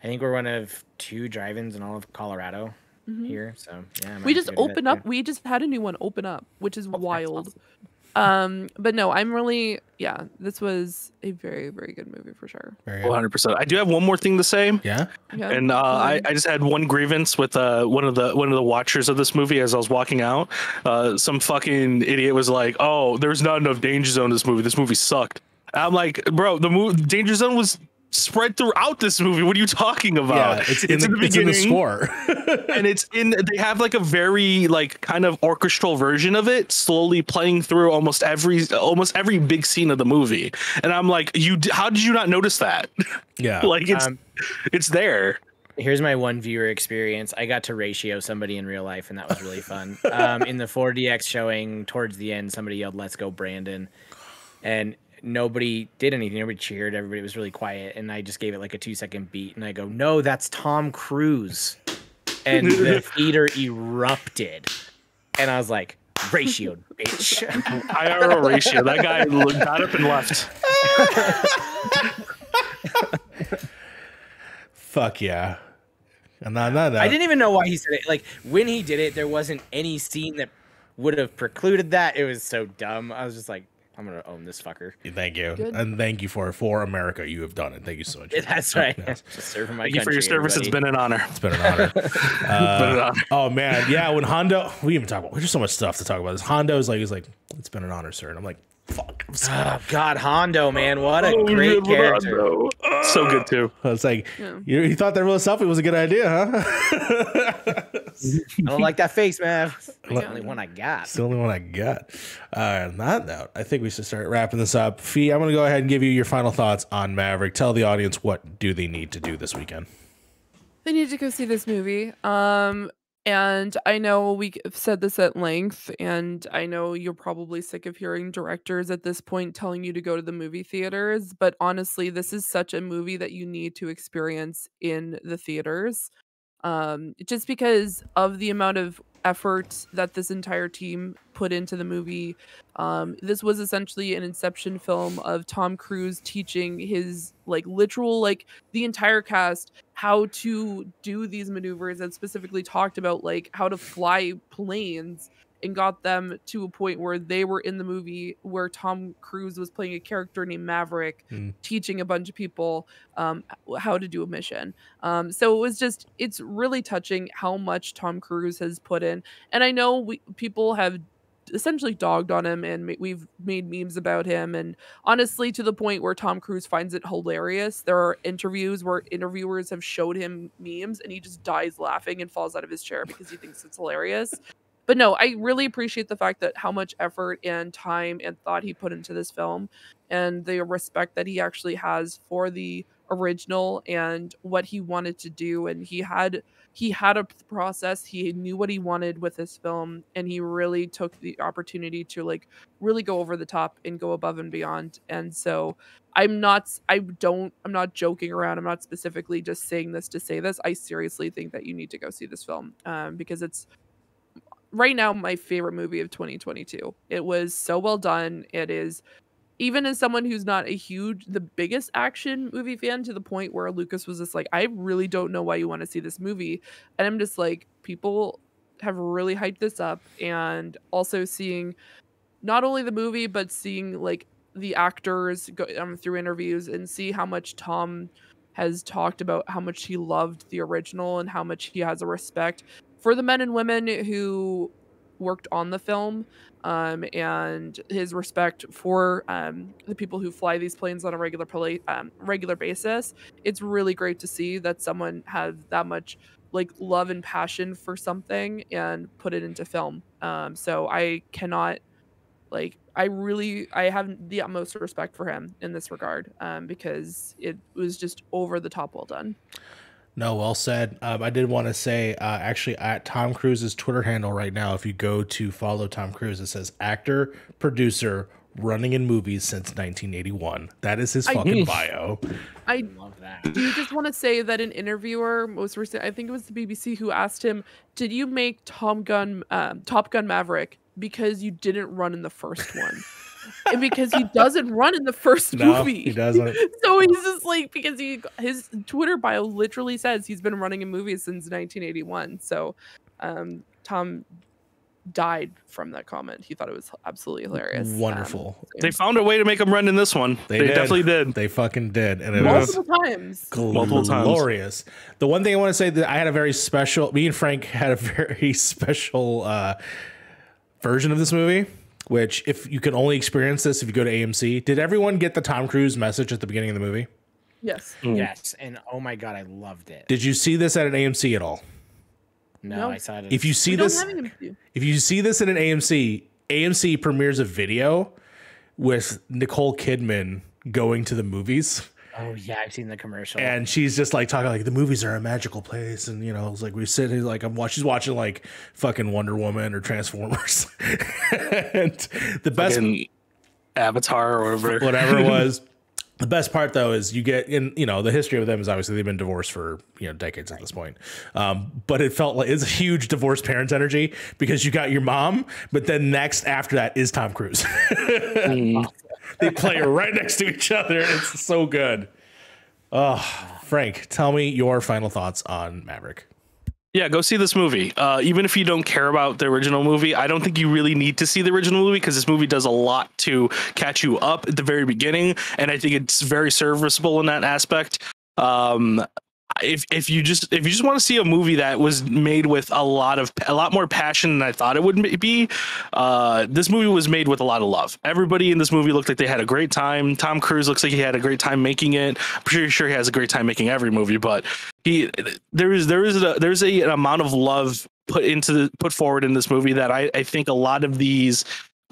I think we're one of 2 drive-ins in all of Colorado here. So yeah, I might
We
have
just
to go do that
open
too.
up. We just had a new one open up, which is
That's
wild.
awesome.
But no, I'm really, yeah, this was a very, very good movie for sure.
Very good.
100%. I do have one more thing to say.
Yeah.
Yeah.
And I just had one grievance with one of the watchers of this movie as I was walking out. Some fucking idiot was like, "Oh, there's not enough danger zone in this movie. This movie sucked." I'm like, "Bro, the danger zone was spread throughout this movie. What are you talking about?
Yeah, it's in the
beginning,
it's in the score.
and they have like a very like kind of orchestral version of it, slowly playing through almost every big scene of the movie. And I'm like, how did you not notice that?
Yeah.
Like it's there.
Here's my one viewer experience. I got to ratio somebody in real life, and that was really fun. In the 4DX showing, towards the end, somebody yelled, "Let's go, Brandon!" And nobody did anything. Nobody cheered. Everybody was really quiet, and I just gave it like a 2-second beat, and I go, "No, that's Tom Cruise," and the theater erupted, and I was like, "Ratioed, bitch."
IRL ratio. That guy got up and left.
Fuck yeah. And not
I didn't even know why he said it. Like, when he did it, there wasn't any scene that would have precluded that. It was so dumb. I was just like, I'm gonna own this fucker.
Thank you.
Good.
And thank you for America. You have done it. Thank you so much.
That's right.
Yes.
Just serving my
Thank you for
country,
your service.
everybody.
It's been an honor.
It's been an honor.
Been an honor.
Oh man, yeah. When Hondo, we even talk about. There's so much stuff to talk about. This Hondo's like, he's like, "It's been an honor, sir," and I'm like, "Fuck." I'm so
Oh God, Hondo, man, what a great character.
So good too.
It's like,
Yeah.
you thought that real selfie was a good idea, huh?
I don't like that face, man. It's the only one I got.
It's the only one I got. On that note, I think we should start wrapping this up. Fee, I'm going to go ahead and give you your final thoughts on Maverick. Tell the audience, what do they need to do this weekend?
They need to go see this movie. And I know we've said this at length, and I know you're probably sick of hearing directors at this point telling you to go to the movie theaters, but honestly, this is such a movie that you need to experience in the theaters. Just because of the amount of effort that this entire team put into the movie. This was essentially an inception film of Tom Cruise teaching his literal the entire cast how to do these maneuvers, and specifically talked about how to fly planes, and got them to a point where they were in the movie where Tom Cruise was playing a character named Maverick, teaching a bunch of people how to do a mission. So it's really touching how much Tom Cruise has put in. And I know people have essentially dogged on him, and we've made memes about him, and honestly to the point where Tom Cruise finds it hilarious. There are interviews where interviewers have showed him memes and he just dies laughing and falls out of his chair because he thinks it's hilarious. But no, I really appreciate the fact that how much effort and time and thought he put into this film, and the respect that he actually has for the original and what he wanted to do. And he had a process. He knew what he wanted with this film, and he really took the opportunity to really go over the top and go above and beyond. And so I'm not joking around. I'm not specifically just saying this to say this. I seriously think that you need to go see this film because it's right now my favorite movie of 2022. It was so well done. It is, even as someone who's not the biggest action movie fan, to the point where Lucas was just like, I really don't know why you want to see this movie. And I'm just like, people have really hyped this up. And also seeing not only the movie, but seeing the actors go through interviews and see how much Tom has talked about how much he loved the original and how much he has a respect for the men and women who worked on the film, and his respect for the people who fly these planes on a regular basis. It's really great to see that someone has that much love and passion for something and put it into film. So I cannot I have the utmost respect for him in this regard, because it was just over the top well done.
No, well said. I did want to say, actually, at Tom Cruise's Twitter handle right now, if you go to follow Tom Cruise, it says actor, producer, running in movies since 1981. That is his fucking bio.
I
love that.
Do you just want to say that an interviewer, most recent, I think it was the BBC, who asked him, did you make Top Gun Maverick because you didn't run in the first one? because he doesn't run in the first
No,
movie.
he doesn't.
So he's just like, because his Twitter bio literally says he's been running in movies since 1981. So Tom died from that comment. He thought it was absolutely hilarious.
Wonderful.
They found a way to make him run in this one. They definitely did.
They fucking did. And it
multiple times.
Multiple times.
Glorious. The one thing I want to say that I had a very special, me and Frank had a very special version of this movie, which if you can only experience this if you go to AMC. Did everyone get the Tom Cruise message at the beginning of the movie?
Yes.
Yes, and oh my god, I loved it.
Did you see this at an AMC at all?
No, I saw it.
If you see this, if you see this in an AMC premieres a video with Nicole Kidman going to the movies.
Oh yeah, I've seen the commercial.
And she's just like talking like the movies are a magical place, and you know, it's like we sit here like she's watching like fucking Wonder Woman or Transformers, and the best
fucking Avatar or
whatever it was. The best part though is you get in, you know, the history of them is obviously they've been divorced for, you know, decades at this point. But it felt like it's a huge divorced parents energy because you got your mom, but then next after that is Tom Cruise. They play right next to each other. And it's so good. Oh, Frank, tell me your final thoughts on Maverick.
Yeah, go see this movie. Even if you don't care about the original movie, I don't think you really need to see the original movie because this movie does a lot to catch you up at the very beginning, and I think it's very serviceable in that aspect. If you just want to see a movie that was made with a lot more passion than I thought it would be, this movie was made with a lot of love. Everybody in this movie looked like they had a great time. Tom Cruise looks like he had a great time making it. I'm pretty sure he has a great time making every movie, but there's an amount of love put forward in this movie that I think a lot of these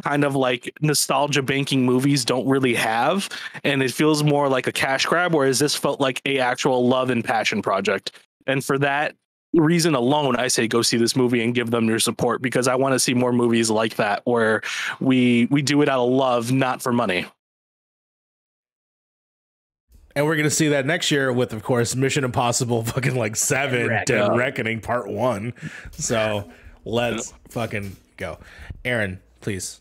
kind of like nostalgia banking movies don't really have, and it feels more like a cash grab, whereas this felt like a actual love and passion project. And for that reason alone, I say go see this movie and give them your support, because I want to see more movies like that where we do it out of love, not for money.
And we're gonna see that next year with, of course, Mission Impossible fucking like 7 Dead Reckoning Part 1. So let's fucking go. Aaron, please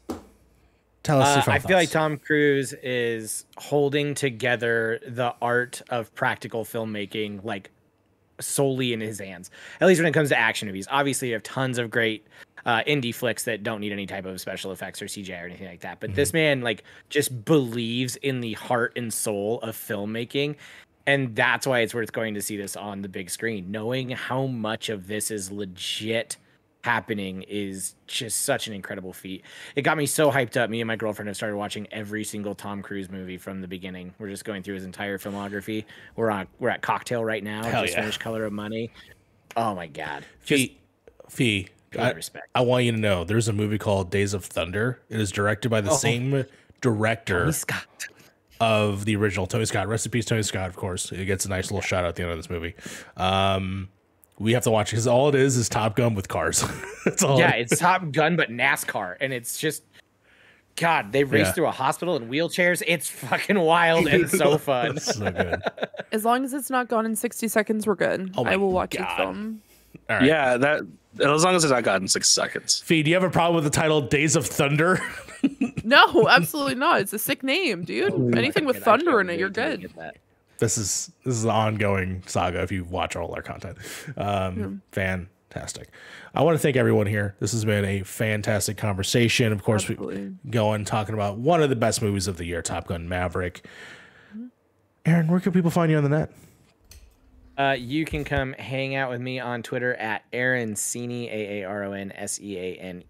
tell us your final thoughts.
I feel like Tom Cruise is holding together the art of practical filmmaking like solely in his hands, at least when it comes to action movies. Obviously, you have tons of great indie flicks that don't need any type of special effects or CGI or anything like that. But this man like just believes in the heart and soul of filmmaking. And that's why it's worth going to see this on the big screen. Knowing how much of this is legit happening is just such an incredible feat. It got me so hyped up. Me and my girlfriend have started watching every single Tom Cruise movie from the beginning. We're just going through his entire filmography. We're at Cocktail right now. Just finished Color of Money. Oh my god.
Fee, I want you to know there's a movie called Days of Thunder. It is directed by the same director of the original Tony Scott. Rest in peace, Tony Scott, of course. It gets a nice little shout out at the end of this movie. We have to watch it because all it is Top Gun with cars. That's all.
Yeah, it's Top Gun but NASCAR, and it's just God. They race through a hospital in wheelchairs. It's fucking wild and so fun.
So good.
As long as it's not Gone in 60 Seconds, we're good. I will watch the film.
All right.
Yeah, that as long as it's not gotten 6 seconds.
Fee, do you have a problem with the title Days of Thunder?
No, absolutely not. It's a sick name, dude. Anything with thunder in it, you're good.
This is an ongoing saga if you watch all our content. Fantastic. I want to thank everyone here. This has been a fantastic conversation. Of course, we talking about one of the best movies of the year, Top Gun Maverick. Aaron, where can people find you on the net?
You can come hang out with me on Twitter at AaronSeaney, AaronSeaney.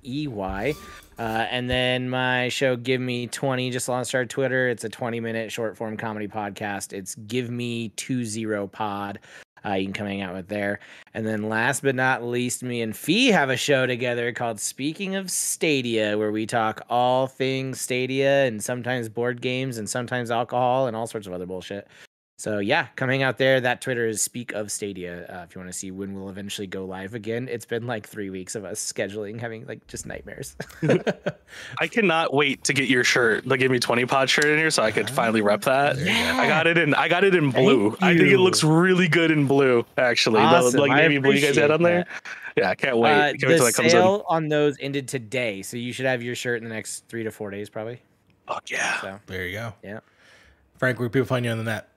And then my show, Give Me 20, just launched our Twitter. It's a 20-minute short-form comedy podcast. It's Give Me 20 Pod. You can come hang out with there. And then last but not least, me and Fee have a show together called Speaking of Stadia, where we talk all things Stadia and sometimes board games and sometimes alcohol and all sorts of other bullshit. So yeah, come hang out there. That Twitter is Speak of Stadia. If you want to see when we'll eventually go live again. It's been like 3 weeks of us scheduling, having like just nightmares.
I cannot wait to get your shirt, the Give Me 20 Pod shirt in here, so I could finally rep that.
Yeah.
I got it in blue. I think it looks really good in blue, actually.
Awesome.
The navy blue you guys had on there. Yeah, I can't wait. Can't wait till
the
that comes
sale
in.
on those ended today, so you should have your shirt in the next 3 to 4 days, probably.
Fuck yeah.
So
There you go.
yeah.
Frank, where can people find you on the net?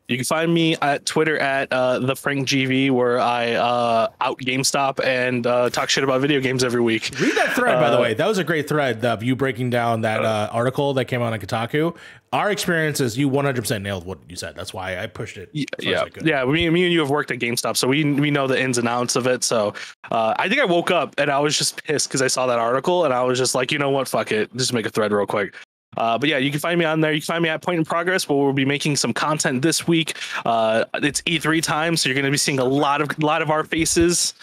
You can find me at Twitter at the Frank GV, where I out GameStop and talk shit about video games every week.
Read that thread, by the way. That was a great thread of you breaking down that article that came out on Kotaku. Our experience is you 100% nailed what you said. That's why I pushed it.
Yeah. Me and you have worked at GameStop, so we know the ins and outs of it. So I think I woke up and I was just pissed because I saw that article and I was just like, you know what, fuck it, just make a thread real quick. But yeah, you can find me on there. You can find me at Point in Progress, where we'll be making some content this week. It's E3 time, so you're going to be seeing a lot of our faces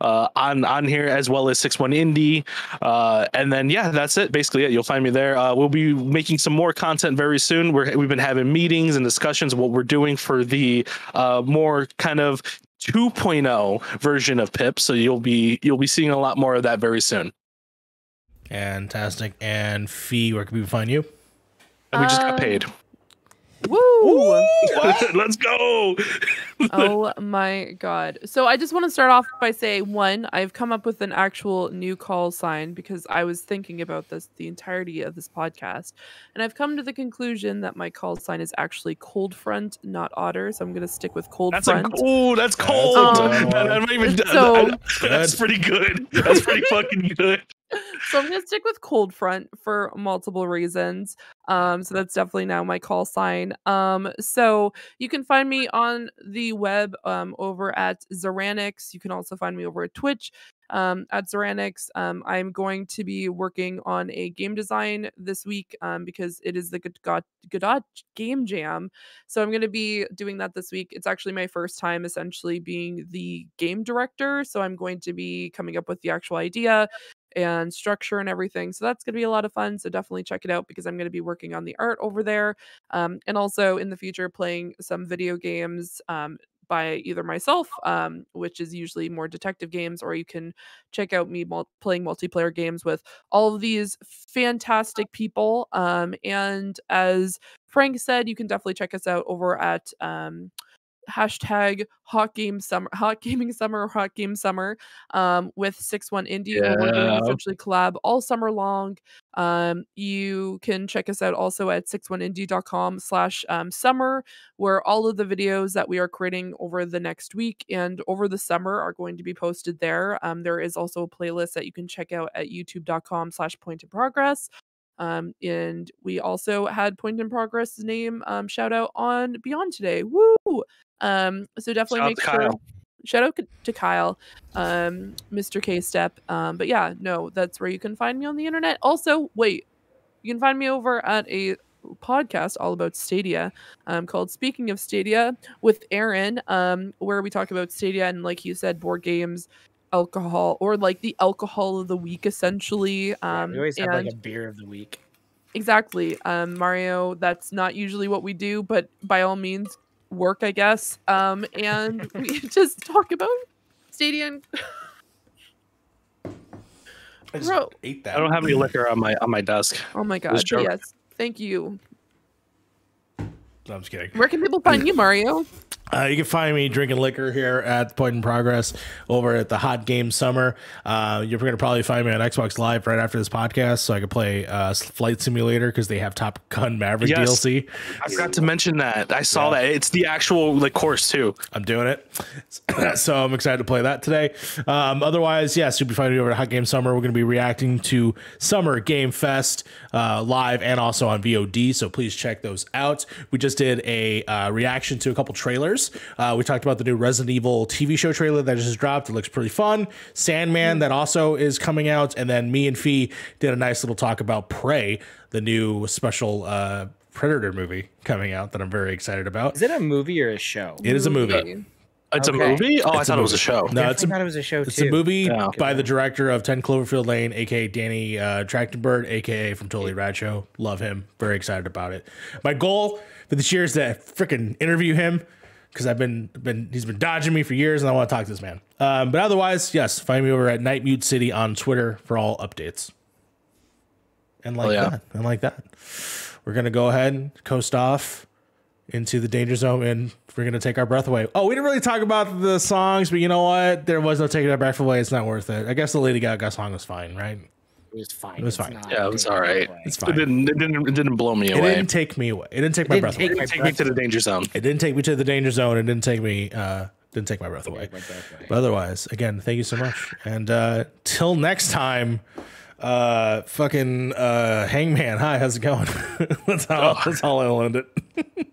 on here, as well as 6-1 Indie. And then yeah, that's it. Basically, you'll find me there. We'll be making some more content very soon. We've been having meetings and discussions of what we're doing for the more kind of 2.0 version of PiP. So you'll be seeing a lot more of that very soon.
Fantastic. And Fee, where can people find you?
And we just got paid.
Woo!
Let's go.
Oh my god. So I just want to start off by saying, one, I've come up with an actual new call sign because I was thinking about this the entirety of this podcast, and I've come to the conclusion that my call sign is actually Cold Front, not Otter. So I'm going to stick with Cold Front.
That's cold. That's pretty good. That's pretty fucking good.
So I'm gonna stick with Cold Front for multiple reasons. So that's definitely now my call sign. So you can find me on the web over at Zeranix. You can also find me over at Twitch at Zeranix. I'm going to be working on a game design this week because it is the Godot Game Jam. So I'm going to be doing that this week. It's actually my first time essentially being the game director. So I'm going to be coming up with the actual idea and structure and everything. So that's going to be a lot of fun. So definitely check it out because I'm going to be working on the art over there. And also in the future playing some video games by either myself, which is usually more detective games, or you can check out me playing multiplayer games with all of these fantastic people. And as Frank said, you can definitely check us out over at hashtag hot gaming summer with 6-1 Indie, where we're doing essentially collab all summer long. You can check us out also at 61indie.com/summer, where all of the videos that we are creating over the next week and over the summer are going to be posted there. There is also a playlist that you can check out at youtube.com/pointinprogress. And we also had Point in Progress name shout out on Beyond today. Woo! So definitely make sure. Shout out to Kyle, Mr. K-Step. But yeah, no, that's where you can find me on the internet. Also, wait, you can find me over at a podcast all about Stadia called Speaking of Stadia with Aaron, where we talk about Stadia and, like you said, board games, alcohol, or like the alcohol of the week essentially.
We always have like a beer of the week.
Exactly. Mario, that's not usually what we do, but by all means work, I guess. And we just talk about Stadia and
I just ate that.
I don't have any liquor on my desk.
Oh my god. Yes. Thank you.
No, I'm just kidding.
Where can people find you, Mario?
You can find me drinking liquor here at Point in Progress over at the Hot Game Summer. You're going to probably find me on Xbox Live right after this podcast so I can play Flight Simulator because they have Top Gun Maverick DLC.
I forgot to mention that. I saw that. It's the actual course too.
I'm doing it. So I'm excited to play that today. Otherwise, yes, you'll be finding me over at Hot Game Summer. We're going to be reacting to Summer Game Fest live and also on VOD. So please check those out. We just did a reaction to a couple trailers. We talked about the new Resident Evil TV show trailer that just dropped. It looks pretty fun. Sandman that also is coming out. And then me and Fee did a nice little talk about Prey, the new special Predator movie coming out that I'm very excited about.
Is it a movie or a show?
It is a movie.
It's a movie? Oh, I thought it was a show.
No,
I thought it was a show too.
It's a movie by the director of 10 Cloverfield Lane, aka Danny Trachtenberg, aka from Totally Rad Show. Love him. Very excited about it. My goal for this year is to freaking interview him because he's been dodging me for years and I want to talk to this man. But otherwise, yes, find me over at Night Mute City on Twitter for all updates. And like that, we're gonna go ahead and coast off into the danger zone and we're gonna take our breath away. Oh, we didn't really talk about the songs, but you know what? There was no taking our breath away. It's not worth it. I guess the Lady Gaga song was fine, right?
was fine.
It was
It's
fine.
not
Yeah, it was
taking
all right.
away.
It's
It
fine.
didn't blow me
It
away.
didn't take me away. It didn't take my breath away.
take my
Take me to the danger zone.
It didn't take me to the danger zone. It didn't take me. Didn't take my breath away. But otherwise, again, thank you so much. And till next time, fucking Hangman. Hi, how's it going? That's how I'll end it.